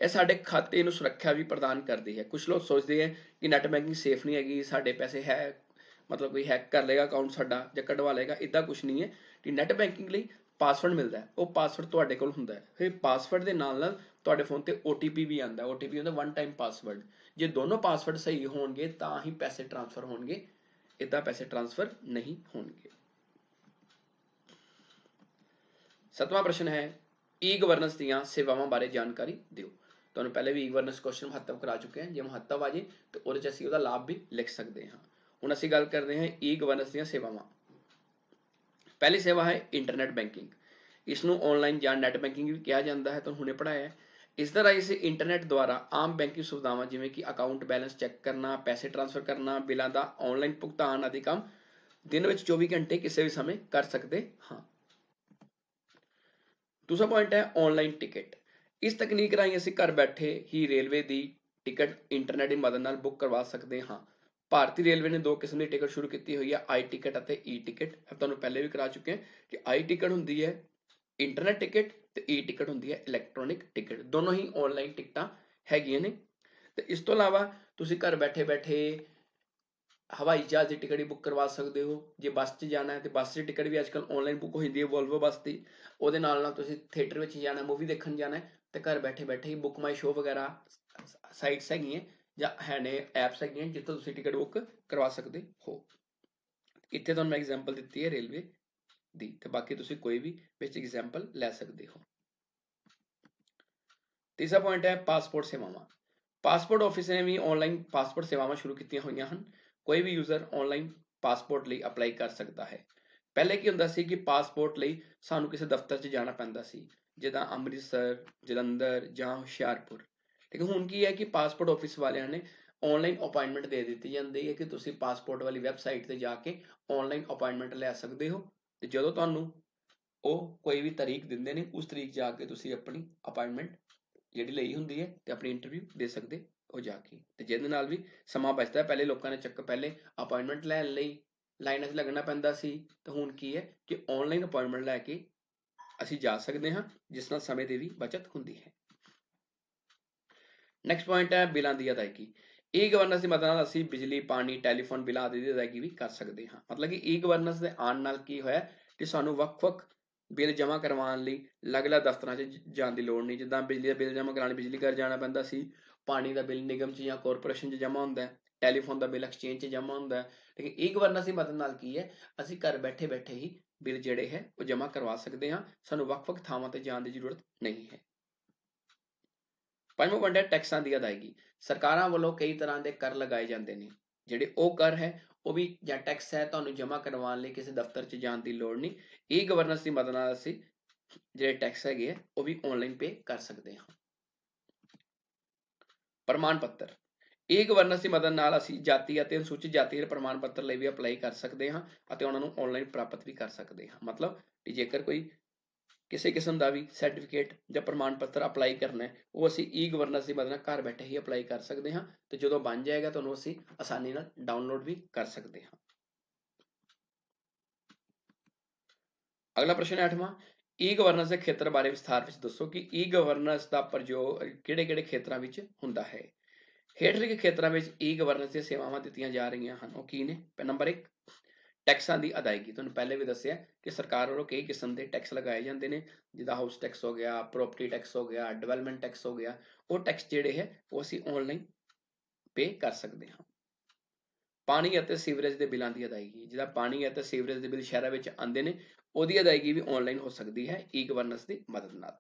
ਇਹ ਸਾਡੇ ਖਾਤੇ ਨੂੰ ਸੁਰੱਖਿਆ ਵੀ ਪ੍ਰਦਾਨ ਕਰਦੀ ਹੈ। ਕੁਝ ਲੋਕ ਸੋਚਦੇ ਹੈ ਕਿ ਨੈਟ ਬੈਂਕਿੰਗ ਸੇਫ ਨਹੀਂ ਹੈਗੀ, ਸਾਡੇ ਪੈਸੇ ਹੈ ਮਤਲਬ ਕੋਈ ਹੈਕ ਕਰ ਲਏਗਾ ਅਕਾਊਂਟ ਸਾਡਾ ਜਾਂ ਕਢਵਾ ਲਏਗਾ। ਇੱਦਾਂ ਕੁਛ ਨਹੀਂ ਹੈ ਕਿ ਨੈਟ ਬੈਂਕਿੰਗ ਲਈ ਪਾਸਵਰਡ ਮਿਲਦਾ ਹੈ, ਉਹ ਪਾਸਵਰਡ ਤੁਹਾਡੇ ਕੋਲ ਹੁੰਦਾ ਹੈ। ਫਿਰ ਪਾਸਵਰਡ ਦੇ ਨਾਲ ਨਾਲ ਤੁਹਾਡੇ ਫੋਨ ਤੇ OTP ਵੀ ਆਉਂਦਾ। OTP ਹੁੰਦਾ ਵਨ ਟਾਈਮ ਪਾਸਵਰਡ। ਜੇ ਦੋਨੋਂ ਪਾਸਵਰਡ ਸਹੀ ਹੋਣਗੇ ਤਾਂ ਹੀ ਪੈਸੇ ਟ੍ਰਾਂਸਫਰ ਹੋਣਗੇ, ਇੱਦਾਂ ਪੈਸੇ ਟ੍ਰਾਂਸਫਰ ਨਹੀਂ ਹੋਣਗੇ। 7ਵਾਂ ਪ੍ਰਸ਼ਨ ਹੈ ਈ ਗਵਰਨੈਂਸ ਦੀਆਂ ਸੇਵਾਵਾਂ ਬਾਰੇ ਜਾਣਕਾਰੀ ਦਿਓ। ਤੁਹਾਨੂੰ ਪਹਿਲੇ ਵੀ ਈ ਗਵਰਨੈਂਸ ਕੁਐਸਚਨ ਮਹੱਤਵ ਕਰਾ ਚੁੱਕੇ ਹਾਂ। ਜੇ ਮਹੱਤਵ ਆ ਜੇ ਤਾਂ ਉਹਦੇ 'ਚ ਅਸੀਂ ਉਹਦਾ ਲਾਭ ਵੀ ਲਿਖ ਸਕਦੇ ਹਾਂ। ਹੁਣ ਅਸੀਂ ਗੱਲ ਕਰਦੇ ਹਾਂ ਈ ਗਵਰਨੈਂਸ ਦੀਆਂ ਸੇਵਾਵਾਂ। ਪਹਿਲੀ ਸੇਵਾ ਹੈ ਇੰਟਰਨੈਟ ਬੈਂਕਿੰਗ। ਇਸ ਨੂੰ ਆਨਲਾਈਨ ਜਾਂ ਨੈਟ ਬੈਂਕਿੰਗ ਵੀ ਕਿਹਾ ਜਾਂਦਾ ਹੈ, ਤੁਹਾਨੂੰ ਹੁਣੇ ਪੜ੍ਹਾਇਆ ਹੈ। ਇਸ ਦਾ ਰਾਹੀਂ ਅਸੀਂ ਇੰਟਰਨੈਟ ਦੁਆਰਾ ਆਮ ਬੈਂਕਿੰਗ ਸੁਵਿਧਾਵਾਂ ਜਿਵੇਂ ਕਿ ਅਕਾਊਂਟ ਬੈਲੈਂਸ ਚੈੱਕ ਕਰਨਾ, ਪੈਸੇ ਟ੍ਰਾਂਸਫਰ ਕਰਨਾ, ਬਿੱਲਾਂ ਦਾ ਆਨਲਾਈਨ ਭੁਗਤਾਨ ਆਦਿ ਕੰਮ ਦਿਨ ਵਿੱਚ 24 ਘੰਟੇ ਕਿਸੇ ਵੀ ਸਮੇਂ ਕਰ ਸਕਦੇ ਹਾਂ। ਦੂਸਰਾ ਪੁਆਇੰਟ ਹੈ ਆਨਲਾਈਨ ਟਿਕਟ। ਇਸ ਤਕਨੀਕ ਰਾਹੀਂ ਅਸੀਂ ਘਰ ਬੈਠੇ ਹੀ ਰੇਲਵੇ ਦੀ ਟਿਕਟ ਇੰਟਰਨੈਟ ਦੀ ਮਦਦ ਨਾਲ ਬੁੱਕ ਕਰਵਾ ਸਕਦੇ ਹਾਂ। ਭਾਰਤੀ ਰੇਲਵੇ ਨੇ 2 ਕਿਸਮ ਦੀ ਟਿਕਟ ਸ਼ੁਰੂ ਕੀਤੀ ਹੋਈ ਹੈ, ਆਈ ਟਿਕਟ ਅਤੇ ਈ ਟਿਕਟ। ਤੁਹਾਨੂੰ ਪਹਿਲੇ ਵੀ ਕਰਾ ਚੁੱਕੇ ਹਾਂ ਕਿ ਆਈ ਟਿਕਟ ਹੁੰਦੀ ਹੈ ਇੰਟਰਨੈਟ ਟਿਕਟ ਤੇ ਈ ਟਿਕਟ ਹੁੰਦੀ ਹੈ ਇਲੈਕਟ੍ਰੋਨਿਕ ਟਿਕਟ। ਦੋਨੋਂ ਹੀ ਆਨਲਾਈਨ ਟਿਕਟਾਂ ਹੈਗੀਆਂ ਨੇ। ਤੇ ਇਸ ਤੋਂ ਇਲਾਵਾ ਤੁਸੀਂ ਘਰ ਬੈਠੇ ਬੈਠੇ ਹਵਾਈ ਜਹਾਜ਼ ਦੀ ਟਿਕਟ ਵੀ ਬੁੱਕ ਕਰਵਾ ਸਕਦੇ ਹੋ। ਜੇ ਬੱਸ 'ਚ ਜਾਣਾ ਹੈ ਤੇ ਬੱਸ ਦੀ ਟਿਕਟ ਵੀ ਅੱਜ ਕੱਲ੍ਹ ਆਨਲਾਈਨ ਬੁੱਕ ਹੋ ਜਾਂਦੀ ਹੈ ਵੋਲਵੋ ਬੱਸ ਦੀ। ਉਹਦੇ ਨਾਲ ਨਾਲ ਤੁਸੀਂ ਥੀਏਟਰ ਵਿੱਚ ਜਾਣਾ, ਮੂਵੀ ਦੇਖਣ ਜਾਣਾ ਤੇ ਘਰ ਬੈਠੇ ਬੈਠੇ ਹੀ ਬੁੱਕ ਮਾਈ ਸ਼ੋ ਵਗੈਰਾ ਸਾਈਟਸ ਹੈਗੀਆਂ ਜਾਂ ਹੈ ਨੇ ਐਪਸ ਹੈਗੀਆਂ ਜਿੱਥੋਂ ਤੁਸੀਂ ਟਿਕਟ ਬੁੱਕ ਕਰਵਾ ਸਕਦੇ ਹੋ। ਇੱਥੇ ਤੁਹਾਨੂੰ ਮੈਂ ਐਗਜ਼ਾਮਪਲ ਦਿੱਤੀ ਹੈ ਰੇਲਵੇ ਦੀ, ਤੇ ਬਾਕੀ ਤੁਸੀਂ ਕੋਈ ਵੀ ਵਿੱਚ ਐਗਜ਼ਾਮਪਲ ਲੈ ਸਕਦੇ ਹੋ। ਤੀਸਰਾ ਪੁਆਇੰਟ ਹੈ ਪਾਸਪੋਰਟ ਸੇਵਾਵਾਂ। ਪਾਸਪੋਰਟ ਆਫਿਸ ਨੇ ਵੀ ਆਨਲਾਈਨ ਪਾਸਪੋਰਟ ਸੇਵਾਵਾਂ ਸ਼ੁਰੂ ਕੀਤੀਆਂ ਹੋਈਆਂ ਹਨ। ਕੋਈ ਵੀ ਯੂਜ਼ਰ ਆਨਲਾਈਨ ਪਾਸਪੋਰਟ ਲਈ ਅਪਲਾਈ ਕਰ ਸਕਦਾ ਹੈ। ਪਹਿਲੇ ਕੀ ਹੁੰਦਾ ਸੀ ਕਿ ਪਾਸਪੋਰਟ ਲਈ ਸਾਨੂੰ ਕਿਸੇ ਦਫ਼ਤਰ 'ਚ ਜਾਣਾ ਪੈਂਦਾ ਸੀ, ਜਿੱਦਾਂ ਅੰਮ੍ਰਿਤਸਰ, ਜਲੰਧਰ ਜਾਂ ਹੁਸ਼ਿਆਰਪੁਰ। ਲੇਕਿਨ ਹੁਣ ਕੀ ਹੈ ਕਿ ਪਾਸਪੋਰਟ ਆਫਿਸ ਵਾਲਿਆਂ ਨੇ ਆਨਲਾਈਨ ਅਪਾਇੰਟਮੈਂਟ ਦੇ ਦਿੱਤੀ ਜਾਂਦੀ ਹੈ ਕਿ ਤੁਸੀਂ ਪਾਸਪੋਰਟ ਵਾਲੀ ਵੈਬਸਾਈਟ ਤੇ ਜਾ ਕੇ ਆਨਲਾਈਨ ਅਪਾਇੰਟਮੈਂਟ ਲੈ ਸਕਦੇ ਹੋ। ਤੇ ਜਦੋਂ ਤੁਹਾਨੂੰ ਉਹ ਕੋਈ ਵੀ ਤਾਰੀਖ ਦਿੰਦੇ ਨੇ, ਉਸ ਤਰੀਕ ਜਾ ਕੇ ਤੁਸੀਂ ਆਪਣੀ ਅਪਾਇੰਟਮੈਂਟ ਜਿਹੜੀ ਲਈ ਹੁੰਦੀ ਹੈ ਤੇ ਆਪਣੀ ਇੰਟਰਵਿਊ ਦੇ ਸਕਦੇ ਹੋ ਜਾ ਕੇ। ਤੇ ਜਿਹਦੇ ਨਾਲ ਵੀ ਸਮਾਂ ਬਚਦਾ। ਪਹਿਲੇ ਲੋਕਾਂ ਨੇ ਪਹਿਲੇ ਅਪਾਇੰਟਮੈਂਟ ਲੈਣ ਲਈ ਲਾਈਨਾਂ 'ਚ ਲੱਗਣਾ ਪੈਂਦਾ ਸੀ, ਤੇ ਹੁਣ ਕੀ ਹੈ ਕਿ ਆਨਲਾਈਨ ਅਪਾਇੰਟਮੈਂਟ ਲੈ ਕੇ ਅਸੀਂ ਜਾ ਸਕਦੇ ਹਾਂ, ਜਿਸ ਨਾਲ ਸਮੇਂ ਦੀ ਵੀ ਬਚਤ ਹੁੰਦੀ ਹੈ। ਨੈਕਸਟ ਪੁਆਇੰਟ ਹੈ ਬਿੱਲਾਂ ਦੀ ਅਦਾਇਗੀ। ਈ ਗਵਰਨੈਂਸ ਦੀ ਮਦਦ ਨਾਲ ਅਸੀਂ ਬਿਜਲੀ, ਪਾਣੀ, ਟੈਲੀਫੋਨ ਬਿੱਲਾਂ ਆਦਿ ਦੀ ਅਦਾਇਗੀ ਵੀ ਕਰ ਸਕਦੇ ਹਾਂ। ਮਤਲਬ ਕਿ ਈ ਗਵਰਨੈਂਸ ਦੇ ਆਉਣ ਨਾਲ ਕੀ ਹੋਇਆ ਕਿ ਸਾਨੂੰ ਵੱਖ-ਵੱਖ ਬਿੱਲ ਜਮ੍ਹਾਂ ਕਰਵਾਉਣ ਲਈ ਅਲੱਗ-ਅਲੱਗ ਦਫ਼ਤਰਾਂ 'ਚ ਜਾਣ ਦੀ ਲੋੜ ਨਹੀਂ। ਜਿੱਦਾਂ ਬਿਜਲੀ ਦਾ ਬਿੱਲ ਜਮ੍ਹਾਂ ਕਰਾਉਣ ਬਿਜਲੀ ਘਰ ਜਾਣਾ ਪੈਂਦਾ ਸੀ, ਪਾਣੀ ਦਾ ਬਿੱਲ ਨਿਗਮ 'ਚ ਜਾਂ ਕਾਰਪੋਰੇਸ਼ਨ 'ਚ ਜਮ੍ਹਾਂ ਹੁੰਦਾ ਹੈ, ਟੈਲੀਫੋਨ ਦਾ ਬਿੱਲ ਐਕਸਚੇਂਜ 'ਚ ਜਮ੍ਹਾਂ ਹੁੰਦਾ ਹੈ। ਲੇਕਿਨ ਈ ਗਵਰਨੈਂਸ ਦੀ ਮਦਦ ਨਾਲ ਕੀ ਹੈ, ਅਸੀਂ ਘਰ ਬੈਠੇ ਬੈਠੇ ਹੀ ਬਿੱਲ ਜਿਹੜੇ ਹੈ ਉਹ ਜਮ੍ਹਾਂ ਕਰਵਾ ਸਕਦੇ ਹਾਂ। ਸਾਨੂੰ ਵੱਖ-ਵੱਖ ਥਾਵਾਂ ਤੇ ਜਾਣ ਦੀ ਜ਼ਰੂਰਤ ਨਹੀਂ ਹੈ। ਪੰਜਵਾਂ ਪੁਆਇੰਟ ਹੈ ਟੈਕਸਾਂ ਦੀ ਅਦਾਇਗੀ। ਸਰਕਾਰਾਂ ਵੱਲੋਂ ਕਈ ਤਰ੍ਹਾਂ ਦੇ ਕਰ ਲਗਾਏ ਜਾਂਦੇ ਨੇ। ਜਿਹੜੇ ਉਹ ਕਰ ਹੈ ਉਹ ਵੀ ਜਾਂ ਟੈਕਸ ਹੈ, ਤੁਹਾਨੂੰ ਜਮ੍ਹਾਂ ਕਰਵਾਉਣ ਲਈ ਕਿਸੇ ਦਫ਼ਤਰ 'ਚ ਜਾਣ ਦੀ ਲੋੜ ਨਹੀਂ। ਈ ਗਵਰਨੈਂਸ ਦੀ ਮਦਦ ਨਾਲ ਅਸੀਂ ਜਿਹੜੇ ਟੈਕਸ ਹੈਗੇ ਆ ਉਹ ਵੀ ਆਨਲਾਈਨ ਪੇ ਕਰ ਸਕਦੇ ਹਾਂ। ਪ੍ਰਮਾਣ ਪੱਤਰ। ਈ ਗਵਰਨੈਂਸ ਦੀ ਮਦਦ ਨਾਲ ਅਸੀਂ ਜਾਤੀ ਅਤੇ ਅਨੁਸੂਚਿਤ ਜਾਤੀ ਦੇ ਪ੍ਰਮਾਣ ਪੱਤਰ ਲਈ ਵੀ ਅਪਲਾਈ ਕਰ ਸਕਦੇ ਹਾਂ ਅਤੇ ਉਹਨਾਂ ਨੂੰ ਆਨਲਾਈਨ ਪ੍ਰਾਪਤ ਵੀ ਕਰ ਸਕਦੇ ਹਾਂ। ਮਤਲਬ ਕਿ ਜੇਕਰ ਕੋਈ ਕਿਸੇ ਕਿਸਮ ਦਾ ਵੀ ਸਰਟੀਫਿਕੇਟ ਜਾਂ ਪ੍ਰਮਾਣ ਪੱਤਰ ਅਪਲਾਈ ਕਰਨਾ ਹੈ ਉਹ ਅਸੀਂ ਈ ਗਵਰਨੈਂਸ ਦੀ ਮਦਦ ਨਾਲ ਘਰ ਬੈਠੇ ਹੀ ਅਪਲਾਈ ਕਰ ਸਕਦੇ ਹਾਂ ਤੇ ਜਦੋਂ ਬਣ ਜਾਏਗਾ ਤੁਹਾਨੂੰ ਅਸੀਂ ਆਸਾਨੀ ਨਾਲ ਡਾਊਨਲੋਡ ਵੀ ਕਰ ਸਕਦੇ ਹਾਂ। ਅਗਲਾ ਪ੍ਰਸ਼ਨ ਹੈ 8ਵਾਂ, ਈ ਗਵਰਨੈਂਸ ਦੇ ਖੇਤਰ ਬਾਰੇ ਵਿਸਥਾਰ ਵਿੱਚ ਦੱਸੋ ਕਿ ਈ ਗਵਰਨੈਂਸ ਦਾ ਪ੍ਰਯੋਗ ਕਿਹੜੇ-ਕਿਹੜੇ ਖੇਤਰਾਂ ਵਿੱਚ ਹੁੰਦਾ ਹੈ। ਹੇਠ ਲਿਖੇ ਖੇਤਰਾਂ ਵਿੱਚ ਈ ਗਵਰਨੈਂਸ ਦੀਆਂ ਸੇਵਾਵਾਂ ਦਿੱਤੀਆਂ ਜਾ ਰਹੀਆਂ ਹਨ, ਉਹ ਕੀ ਨੇ? ਨੰਬਰ 1, ਟੈਕਸਾਂ ਦੀ ਅਦਾਇਗੀ। ਤੁਹਾਨੂੰ ਪਹਿਲੇ ਵੀ ਦੱਸਿਆ ਕਿ ਸਰਕਾਰ ਵੱਲੋਂ ਕਈ ਕਿਸਮ ਦੇ ਟੈਕਸ ਲਗਾਏ ਜਾਂਦੇ ਨੇ, ਜਿੱਦਾਂ ਹਾਊਸ ਟੈਕਸ ਹੋ ਗਿਆ, ਪ੍ਰੋਪਰਟੀ ਟੈਕਸ ਹੋ ਗਿਆ, ਡਿਵੈਲਪਮੈਂਟ ਟੈਕਸ ਹੋ ਗਿਆ। ਉਹ ਟੈਕਸ ਜਿਹੜੇ ਹੈ ਉਹ ਅਸੀਂ ਆਨਲਾਈਨ ਪੇ ਕਰ ਸਕਦੇ ਹਾਂ। ਪਾਣੀ ਅਤੇ ਸੀਵਰੇਜ ਦੇ ਬਿੱਲਾਂ ਦੀ ਅਦਾਇਗੀ, ਜਿਹਦਾ ਪਾਣੀ ਅਤੇ ਸੀਵਰੇਜ ਦੇ ਬਿੱਲ ਸ਼ਹਿਰਾਂ ਵਿੱਚ ਆਉਂਦੇ ਨੇ, ਉਹਦੀ ਅਦਾਇਗੀ ਵੀ ਆਨਲਾਈਨ ਹੋ ਸਕਦੀ ਹੈ ਈ ਗਵਰਨੈਂਸ ਦੀ ਮਦਦ ਨਾਲ।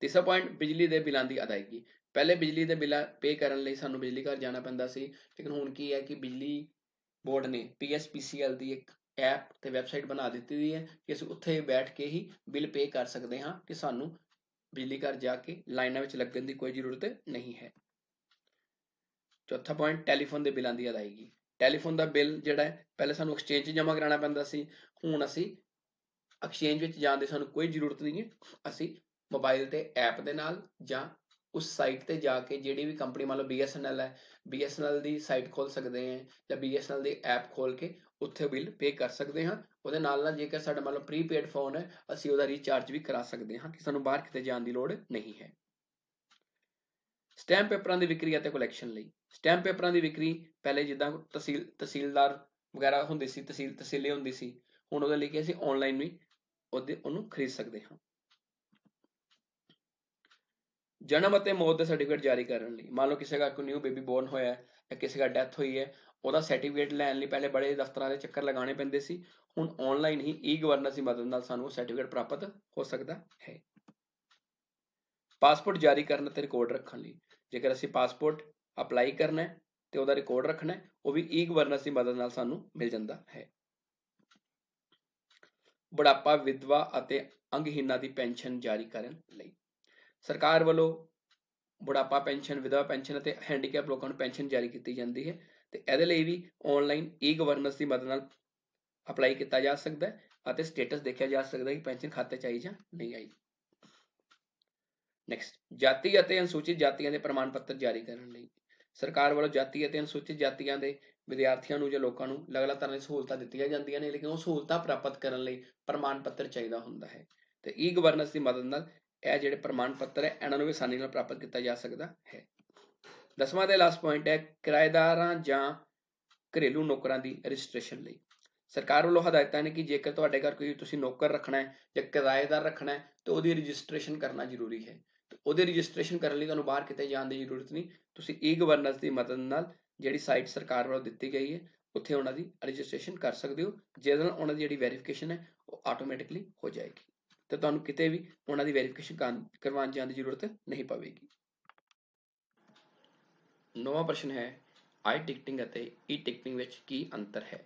ਤੀਸਰਾ ਪੁਆਇੰਟ, ਬਿਜਲੀ ਦੇ ਬਿੱਲਾਂ ਦੀ ਅਦਾਇਗੀ। ਪਹਿਲੇ ਬਿਜਲੀ ਦੇ ਬਿੱਲ ਪੇ ਕਰਨ ਲਈ ਸਾਨੂੰ ਬਿਜਲੀ ਘਰ ਜਾਣਾ ਪੈਂਦਾ ਸੀ, ਲੇਕਿਨ ਹੁਣ ਕੀ ਹੈ ਕਿ ਬਿਜਲੀ ਬੋਰਡ ਨੇ PSPCL ਦੀ ਇੱਕ ਐਪ ਤੇ ਵੈਬਸਾਈਟ ਬਣਾ ਦਿੱਤੀ ਦੀ ਹੈ ਕਿ ਅਸੀਂ ਉੱਥੇ ਬੈਠ ਕੇ ਹੀ ਬਿੱਲ ਪੇ ਕਰ ਸਕਦੇ ਹਾਂ, ਕਿ ਸਾਨੂੰ ਬਿਜਲੀ ਘਰ ਜਾ ਕੇ ਲਾਈਨਾਂ ਵਿੱਚ ਲੱਗਣ ਦੀ ਕੋਈ ਜ਼ਰੂਰਤ ਨਹੀਂ ਹੈ। ਚੌਥਾ ਪੁਆਇੰਟ, ਟੈਲੀਫੋਨ ਦੇ ਬਿੱਲਾਂ ਦੀ ਅਦਾਇਗੀ। ਟੈਲੀਫੋਨ ਦਾ ਬਿੱਲ ਜਿਹੜਾ ਹੈ ਪਹਿਲੇ ਸਾਨੂੰ ਐਕਸਚੇਂਜ 'ਚ ਜਮ੍ਹਾਂ ਕਰਾਉਣਾ ਪੈਂਦਾ ਸੀ, ਹੁਣ ਅਸੀਂ ਐਕਸਚੇਂਜ ਵਿੱਚ ਜਾਣ ਦੀ ਸਾਨੂੰ ਕੋਈ ਜ਼ਰੂਰਤ ਨਹੀਂ ਹੈ। ਅਸੀਂ ਮੋਬਾਈਲ ਤੇ ਐਪ ਦੇ ਨਾਲ ਜਾਂ ਉਸ ਸਾਈਟ ਤੇ ਜਾ ਕੇ ਜਿਹੜੀ ਵੀ ਕੰਪਨੀ, ਮੰਨ ਲਓ BSNL ਹੈ, BSNL ਦੀ ਸਾਈਟ ਖੋਲ ਸਕਦੇ ਹਾਂ ਜਾਂ BSNL ਦੀ ਐਪ ਖੋਲ ਕੇ ਉੱਥੇ ਬਿੱਲ ਪੇ ਕਰ ਸਕਦੇ ਹਾਂ। ਉਹਦੇ ਨਾਲ ਜੇਕਰ ਸਾਡਾ ਮੰਨ ਲਓ ਪ੍ਰੀਪੇਡ ਫੋਨ ਹੈ, ਅਸੀਂ ਉਹਦਾ ਰੀਚਾਰਜ ਵੀ ਕਰਾ ਸਕਦੇ ਹਾਂ, ਕਿ ਸਾਨੂੰ ਬਾਹਰ ਕਿਤੇ ਜਾਣ ਦੀ ਲੋੜ ਨਹੀਂ ਹੈ। ਸਟੈਂਪ ਪੇਪਰਾਂ ਦੀ ਵਿਕਰੀ ਅਤੇ ਕਲੈਕਸ਼ਨ ਲਈ। ਸਟੈਂਪ ਪੇਪਰਾਂ ਦੀ ਵਿਕਰੀ ਪਹਿਲੇ ਜਿੱਦਾਂ ਤਹਿਸੀਲਦਾਰ ਵਗੈਰਾ ਹੁੰਦੀ ਸੀ, ਤਹਿਸੀਲੇ ਹੁੰਦੀ ਸੀ, ਹੁਣ ਉਹਦੇ ਲਈ ਕਿ ਅਸੀਂ ਆਨਲਾਈਨ ਵੀ ਉਹਨੂੰ ਖਰੀਦ ਸਕਦੇ ਹਾਂ। ਜਨਮ ਅਤੇ ਮੌਤ ਦੇ ਸਰਟੀਫਿਕੇਟ ਜਾਰੀ ਕਰਨ ਲਈ, ਮੰਨ ਲਓ ਕਿਸੇ ਦਾ ਕੋਈ ਨਿਊ ਬੇਬੀ ਬੋਰਨ ਹੋਇਆ ਜਾਂ ਕਿਸੇ ਦਾ ਡੈਥ ਹੋਈ ਹੈ, ਉਹਦਾ ਸਰਟੀਫਿਕੇਟ ਲੈਣ ਲਈ ਪਹਿਲੇ ਬੜੇ ਦਫ਼ਤਰਾਂ ਦੇ ਚੱਕਰ ਲਗਾਉਣੇ ਪੈਂਦੇ ਸੀ, ਹੁਣ ਆਨਲਾਈਨ ਹੀ ਈ ਗਵਰਨੈਂਸ ਦੀ ਮਦਦ ਨਾਲ ਸਾਨੂੰ ਉਹ ਸਰਟੀਫਿਕੇਟ ਪ੍ਰਾਪਤ ਹੋ ਸਕਦਾ ਹੈ। ਪਾਸਪੋਰਟ ਜਾਰੀ ਕਰਨ ਅਤੇ ਰਿਕਾਰਡ ਰੱਖਣ ਲਈ, ਜੇਕਰ ਅਸੀਂ ਪਾਸਪੋਰਟ ਅਪਲਾਈ ਕਰਨਾ ਹੈ ਤੇ ਉਹਦਾ ਰਿਕਾਰਡ ਰੱਖਣਾ ਹੈ, ਉਹ ਵੀ ਈ ਗਵਰਨੈਂਸ ਦੀ ਮਦਦ ਨਾਲ ਸਾਨੂੰ ਮਿਲ ਜਾਂਦਾ ਹੈ। ਬੁਢਾਪਾ, ਵਿਧਵਾ ਅਤੇ ਅੰਗਹੀਣਾਂ ਦੀ ਪੈਨਸ਼ਨ ਜਾਰੀ ਕਰਨ ਲਈ, ਸਰਕਾਰ ਵੱਲੋਂ ਬੁਢਾਪਾ ਪੈਨਸ਼ਨ, ਵਿਧਵਾ ਪੈਨਸ਼ਨ ਅਤੇ ਹੈਂਡੀਕੈਪ ਲੋਕਾਂ ਨੂੰ ਪੈਨਸ਼ਨ ਜਾਰੀ ਕੀਤੀ ਜਾਂਦੀ ਹੈ ਤੇ ਇਹਦੇ ਲਈ ਵੀ ਆਨਲਾਈਨ ਈ ਗਵਰਨੈਂਸ ਦੀ ਮਦਦ ਨਾਲ ਅਪਲਾਈ ਕੀਤਾ ਜਾ ਸਕਦਾ ਹੈ ਅਤੇ ਸਟੇਟਸ ਦੇਖਿਆ ਜਾ ਸਕਦਾ ਹੈ ਕਿ ਪੈਨਸ਼ਨ ਖਾਤੇ 'ਚ ਆਈ ਜਾਂ ਨਹੀਂ ਆਈ। ਨੈਕਸਟ, ਜਾਤੀ ਅਤੇ ਅਨੁਸੂਚਿਤ ਜਾਤੀਆਂ ਦੇ ਪ੍ਰਮਾਣ ਪੱਤਰ ਜਾਰੀ ਕਰਨ ਲਈ, ਸਰਕਾਰ ਵੱਲੋਂ ਜਾਤੀ ਅਤੇ ਅਨੁਸੂਚਿਤ ਜਾਤੀਆਂ ਦੇ ਵਿਦਿਆਰਥੀਆਂ ਨੂੰ ਜਾਂ ਲੋਕਾਂ ਨੂੰ ਅਲੱਗ-ਅਲੱਗ ਤਰ੍ਹਾਂ ਦੀਆਂ ਸਹੂਲਤਾਂ ਦਿੱਤੀਆਂ ਜਾਂਦੀਆਂ ਨੇ, ਲੇਕਿਨ ਉਹ ਸਹੂਲਤਾਂ ਪ੍ਰਾਪਤ ਕਰਨ ਲਈ ਪ੍ਰਮਾਣ ਪੱਤਰ ਚਾਹੀਦਾ ਹੁੰਦਾ ਹੈ ਤੇ ਈ ਗਵਰਨੈਂਸ ਦੀ ਮਦਦ ਨਾਲ ਇਹ ਜਿਹੜੇ ਪ੍ਰਮਾਣ ਪੱਤਰ ਹੈ ਇਹਨਾਂ ਨੂੰ ਵੀ ਆਸਾਨੀ ਨਾਲ ਪ੍ਰਾਪਤ ਕੀਤਾ ਜਾ ਸਕਦਾ ਹੈ। 10ਵਾਂ ਤੇ ਲਾਸਟ ਪੁਆਇੰਟ ਹੈ, ਕਿਰਾਏਦਾਰਾਂ ਜਾਂ ਘਰੇਲੂ ਨੌਕਰਾਂ ਦੀ ਰਜਿਸਟ੍ਰੇਸ਼ਨ ਲਈ, ਸਰਕਾਰ ਵੱਲੋਂ ਹਦਾਇਤਾਂ ਨੇ ਕਿ ਜੇਕਰ ਤੁਹਾਡੇ ਘਰ ਕੋਈ ਤੁਸੀਂ ਨੌਕਰ ਰੱਖਣਾ ਹੈ ਜਾਂ ਕਿਰਾਏਦਾਰ ਰੱਖਣਾ ਹੈ ਤਾਂ ਉਹਦੀ ਰਜਿਸਟ੍ਰੇਸ਼ਨ ਕਰਨਾ ਜ਼ਰੂਰੀ ਹੈ। ਉਹਦੀ ਰਜਿਸਟ੍ਰੇਸ਼ਨ ਕਰਨ ਲਈ ਤੁਹਾਨੂੰ ਬਾਹਰ ਕਿਤੇ ਜਾਣ ਦੀ ਜ਼ਰੂਰਤ ਨਹੀਂ, ਤੁਸੀਂ ਈ ਗਵਰਨੈਂਸ ਦੀ ਮਦਦ ਨਾਲ ਜਿਹੜੀ ਸਾਈਟ ਸਰਕਾਰ ਵੱਲੋਂ ਦਿੱਤੀ ਗਈ ਹੈ ਉੱਥੇ ਉਹਨਾਂ ਦੀ ਰਜਿਸਟ੍ਰੇਸ਼ਨ ਕਰ ਸਕਦੇ ਹੋ, ਜਿਹਦੇ ਨਾਲ ਉਹਨਾਂ ਦੀ ਜਿਹੜੀ ਵੈਰੀਫਿਕੇਸ਼ਨ ਹੈ ਉਹ ਆਟੋਮੈਟਿਕਲੀ ਹੋ ਜਾਏਗੀ ਤੇ ਤੁਹਾਨੂੰ ਕਿਤੇ ਵੀ ਉਹਨਾਂ ਦੀ ਵੈਰੀਫਿਕੇਸ਼ਨ ਕਰਵਾਉਣ ਜਾਣ ਦੀ ਜ਼ਰੂਰਤ ਨਹੀਂ ਪਵੇਗੀ। 9ਵਾਂ ਪ੍ਰਸ਼ਨ ਹੈ, ਆਈ ਟਿਕਟਿੰਗ ਅਤੇ ਈ ਟਿਕਟਿੰਗ ਵਿੱਚ ਕੀ ਅੰਤਰ ਹੈ।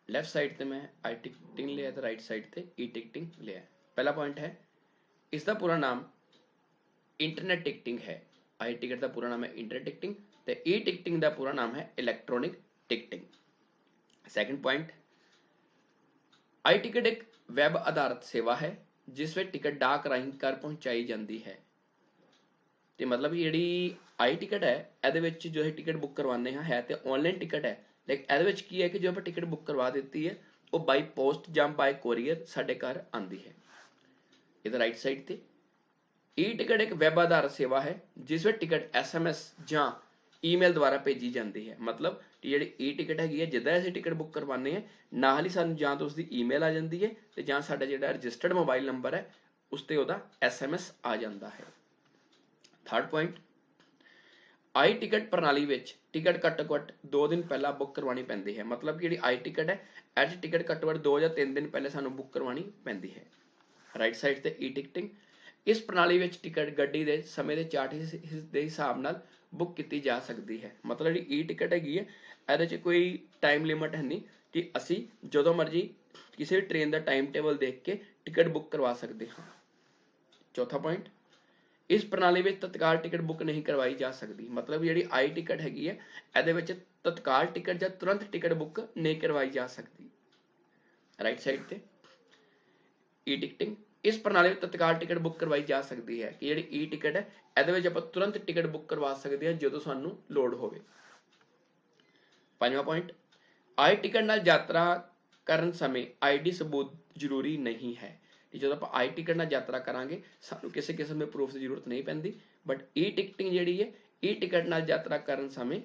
ਲੈਫਟ ਸਾਈਡ ਤੇ ਮੈਂ ਆਈ ਟਿਕਟਿੰਗ ਲਿਆ ਤੇ ਰਾਈਟ ਸਾਈਡ ਤੇ ਈ ਟਿਕਟਿੰਗ ਲਿਆ। ਪਹਿਲਾ ਪੁਆਇੰਟ ਹੈ, ਇਸ ਦਾ ਪੂਰਾ ਨਾਮ ਇੰਟਰਨੈਟ ਟਿਕਟਿੰਗ ਹੈ। ਆਈ ਟਿਕਟ ਦਾ ਪੂਰਾ ਨਾਮ ਹੈ ਇੰਟਰਨੈਟ ਟਿਕਟਿੰਗ ਤੇ ਈ ਟਿਕਟਿੰਗ ਦਾ ਪੂਰਾ ਨਾਮ ਹੈ ਇਲੈਕਟ੍ਰੋਨਿਕ ਟਿਕਟਿੰਗ। ਸੈਕੰਡ ਪੁਆਇੰਟ, ਆਈ ਟਿਕਟ ਇੱਕ ਵੈਬ ਆਧਾਰਿਤ ਸੇਵਾ ਹੈ ਜਿਸ ਵਿੱਚ ਟਿਕਟ ਡਾਕ ਰਾਹੀਂ ਘਰ ਪਹੁੰਚਾਈ ਜਾਂਦੀ ਹੈ ਤੇ ਮਤਲਬ ਜਿਹੜੀ ਆਈ ਟਿਕਟ ਹੈ ਇਹਦੇ ਵਿੱਚ ਜੋ ਅਸੀਂ ਟਿਕਟ ਬੁੱਕ ਕਰਵਾਉਂਦੇ ਹਾਂ ਹੈ ਤੇ ਆਨਲਾਈਨ ਟਿਕਟ ਹੈ, ਲੇਕਿਨ ਇਹਦੇ ਵਿੱਚ ਕੀ ਹੈ ਕਿ ਜੋ ਆਪਾਂ ਟਿਕਟ ਬੁੱਕ ਕਰਵਾ ਦਿੱਤੀ ਹੈ ਉਹ ਬਾਈ ਪੋਸਟ ਜਾਂ ਬਾਈ ਕੋਰੀਅਰ ਸਾਡੇ ਘਰ ਆਉਂਦੀ ਹੈ। ਇਹਦਾ ਰਾਈਟ ਸਾਈਡ ਤੇ ਈ ਟਿਕਟ ਇੱਕ ਵੈਬ ਆਧਾਰਿਤ ਸੇਵਾ ਹੈ ਜਿਸ ਵਿੱਚ ਟਿਕਟ SMS ਜਾਂ ਈਮੇਲ ਦੁਆਰਾ ਭੇਜੀ ਜਾਂਦੀ ਹੈ। ਮਤਲਬ ਜਿਹੜੀ ਈ ਟਿਕਟ ਹੈਗੀ ਹੈ, ਜਿੱਦਾਂ ਅਸੀਂ ਟਿਕਟ ਬੁੱਕ ਕਰਵਾਉਂਦੇ ਹਾਂ ਨਾਲ ਹੀ ਸਾਨੂੰ ਜਾਂ ਤਾਂ ਉਸਦੀ ਈਮੇਲ ਆ ਜਾਂਦੀ ਹੈ ਤੇ ਜਾਂ ਸਾਡਾ ਜਿਹੜਾ ਰਜਿਸਟਰਡ ਮੋਬਾਈਲ ਨੰਬਰ ਹੈ ਉਸ ਤੇ ਉਹਦਾ SMS ਆ ਜਾਂਦਾ ਹੈ। ਥਰਡ ਪੁਆਇੰਟ, ਆਈ ਟਿਕਟ ਪ੍ਰਣਾਲੀ ਵਿੱਚ ਟਿਕਟ ਘੱਟੋ ਘੱਟ 2 ਦਿਨ ਪਹਿਲਾਂ ਬੁੱਕ ਕਰਵਾਉਣੀ ਪੈਂਦੀ ਹੈ। ਮਤਲਬ ਕਿ ਜਿਹੜੀ ਆਈ ਟਿਕਟ ਹੈ ਇਹ ਟਿਕਟ ਘੱਟੋ ਘੱਟ 2 ਜਾਂ 3 ਦਿਨ ਪਹਿਲੇ ਸਾਨੂੰ ਬੁੱਕ ਕਰਵਾਉਣੀ ਪੈਂਦੀ ਹੈ। ਰਾਈਟ ਸਾਈਡ ਤੇ ਈ ਟਿਕਟਿੰਗ, ਇਸ ਪ੍ਰਣਾਲੀ ਵਿੱਚ ਟਿਕਟ ਗੱਡੀ ਦੇ ਸਮੇਂ ਦੇ ਚਾਰਟ ਦੇ ਹਿਸਾਬ ਨਾਲ ਬੁੱਕ ਕੀਤੀ ਜਾ ਸਕਦੀ ਹੈ। ਮਤਲਬ ਜਿਹੜੀ ਈ ਟਿਕਟ ਹੈਗੀ ਹੈ ਇਹਦੇ 'ਚ ਕੋਈ ਟਾਈਮ ਲਿਮਿਟ ਹੈ ਨਹੀਂ ਕਿ ਅਸੀਂ ਜਦੋਂ ਮਰਜ਼ੀ ਕਿਸੇ ਵੀ ਟ੍ਰੇਨ ਦਾ ਟਾਈਮ ਟੇਬਲ ਦੇਖ ਕੇ ਟਿਕਟ ਬੁੱਕ ਕਰਵਾ ਸਕਦੇ ਹਾਂ। ਚੌਥਾ ਪੁਆਇੰਟ, ਇਸ ਪ੍ਰਣਾਲੀ ਵਿੱਚ ਤਤਕਾਲ ਟਿਕਟ ਬੁੱਕ ਨਹੀਂ ਕਰਵਾਈ ਜਾ ਸਕਦੀ। ਮਤਲਬ ਜਿਹੜੀ ਆਈ ਟਿਕਟ ਹੈਗੀ ਹੈ ਇਹਦੇ ਵਿੱਚ ਤਤਕਾਲ ਟਿਕਟ ਜਾਂ ਤੁਰੰਤ ਟਿਕਟ ਬੁੱਕ ਨਹੀਂ ਕਰਵਾਈ ਜਾ ਸਕਦੀ। ਰਾਈਟ ਸਾਈਡ ਤੇ ई टिकटिंग इस प्रणाली में तत्काल टिकट बुक करवाई जा सकती है कि ਜਿਹੜੀ ई टिकट है ਇਹਦੇ ਵਿੱਚ ਆਪਾਂ ਤੁਰੰਤ ਟਿਕਟ ਬੁੱਕ ਕਰਵਾ ਸਕਦੇ ਹਾਂ ਜਦੋਂ ਸਾਨੂੰ ਲੋੜ ਹੋਵੇ। ਪੰਜਵਾਂ ਪੁਆਇੰਟ, आई टिकट ਨਾਲ ਯਾਤਰਾ ਕਰਨ ਸਮੇਂ आईडी सबूत ਜ਼ਰੂਰੀ नहीं है। ਜਦੋਂ ਆਪਾਂ आई टिकट ਨਾਲ ਯਾਤਰਾ ਕਰਾਂਗੇ ਸਾਨੂੰ ਕਿਸੇ ਕਿਸਮ ਦੇ ਪ੍ਰੂਫ ਦੀ ਜ਼ਰੂਰਤ ਨਹੀਂ ਪੈਂਦੀ, ਬਟ ई टिकटिंग ਜਿਹੜੀ ਹੈ ई टिकट ਨਾਲ ਯਾਤਰਾ ਕਰਨ ਸਮੇਂ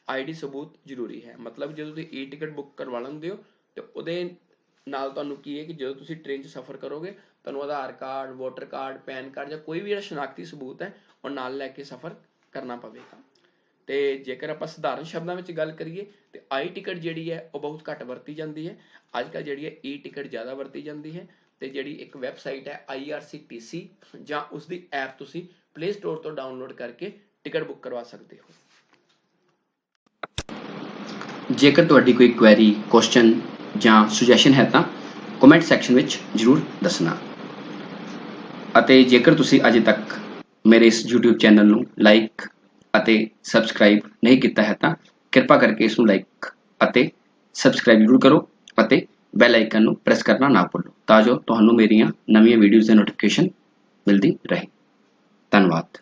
आईडी सबूत ਜ਼ਰੂਰੀ ਹੈ। ਮਤਲਬ ਜਦੋਂ ਤੁਸੀਂ ई टिकट ਬੁੱਕ ਕਰਵਾ ਲੈਂਦੇ ਹੋ ਤੇ ਉਹਦੇ ਨਾਲ ਤੁਹਾਨੂੰ ਕੀ ਹੈ ਕਿ ਜਦੋਂ ਤੁਸੀਂ ਟ੍ਰੇਨ 'ਚ ਸਫ਼ਰ ਕਰੋਗੇ ਤੁਹਾਨੂੰ Aadhaar card, voter card, PAN card ਜਾਂ ਕੋਈ ਵੀ ਜਿਹੜਾ ਸ਼ਨਾਖਤੀ ਸਬੂਤ ਹੈ ਉਹ ਨਾਲ ਲੈ ਕੇ ਸਫ਼ਰ ਕਰਨਾ ਪਵੇਗਾ। ਤੇ ਜੇਕਰ ਆਪਾਂ ਸਧਾਰਨ ਸ਼ਬਦਾਂ ਵਿੱਚ ਗੱਲ ਕਰੀਏ ਤੇ आई टिकट ਜਿਹੜੀ ਹੈ ਉਹ ਬਹੁਤ ਘੱਟ ਵਰਤੀ ਜਾਂਦੀ ਹੈ। ਅੱਜ ਕੱਲ੍ਹ ਜਿਹੜੀ ਹੈ ई टिकट ਜ਼ਿਆਦਾ ਵਰਤੀ ਜਾਂਦੀ ਹੈ ਤੇ ਜਿਹੜੀ ਇੱਕ ਵੈਬਸਾਈਟ ਹੈ IRCTC ਜਾਂ ਉਸਦੀ ਐਪ ਤੁਸੀਂ ਪਲੇ ਸਟੋਰ ਤੋਂ ਡਾਊਨਲੋਡ ਕਰਕੇ ਟਿਕਟ ਬੁੱਕ ਕਰਵਾ ਸਕਦੇ ਹੋ। ਜੇਕਰ ਤੁਹਾਡੀ ਕੋਈ ਕੁਐਰੀ, ਕੁਐਸਚਨ ਜਾਂ ਸੁਜੈਸ਼ਨ ਹੈ ਤਾਂ ਕਮੈਂਟ ਸੈਕਸ਼ਨ ਵਿੱਚ ਜ਼ਰੂਰ ਦੱਸਣਾ। ਅਤੇ ਜੇਕਰ ਤੁਸੀਂ ਅਜੇ ਤੱਕ ਮੇਰੇ ਇਸ YouTube ਚੈਨਲ ਨੂੰ ਲਾਈਕ ਅਤੇ ਸਬਸਕ੍ਰਾਈਬ ਨਹੀਂ ਕੀਤਾ ਹੈ ਤਾਂ ਕਿਰਪਾ ਕਰਕੇ ਇਸ ਨੂੰ ਲਾਈਕ ਅਤੇ ਸਬਸਕ੍ਰਾਈਬ ਜ਼ਰੂਰ ਕਰੋ ਅਤੇ ਬੈਲ ਆਈਕਨ ਨੂੰ ਪ੍ਰੈਸ ਕਰਨਾ ਨਾ ਭੁੱਲੋ ਤਾਂ ਜੋ ਤੁਹਾਨੂੰ ਮੇਰੀਆਂ ਨਵੀਆਂ ਵੀਡੀਓਜ਼ ਦੀ ਨੋਟੀਫਿਕੇਸ਼ਨ ਮਿਲਦੀ ਰਹੇ। ਧੰਨਵਾਦ।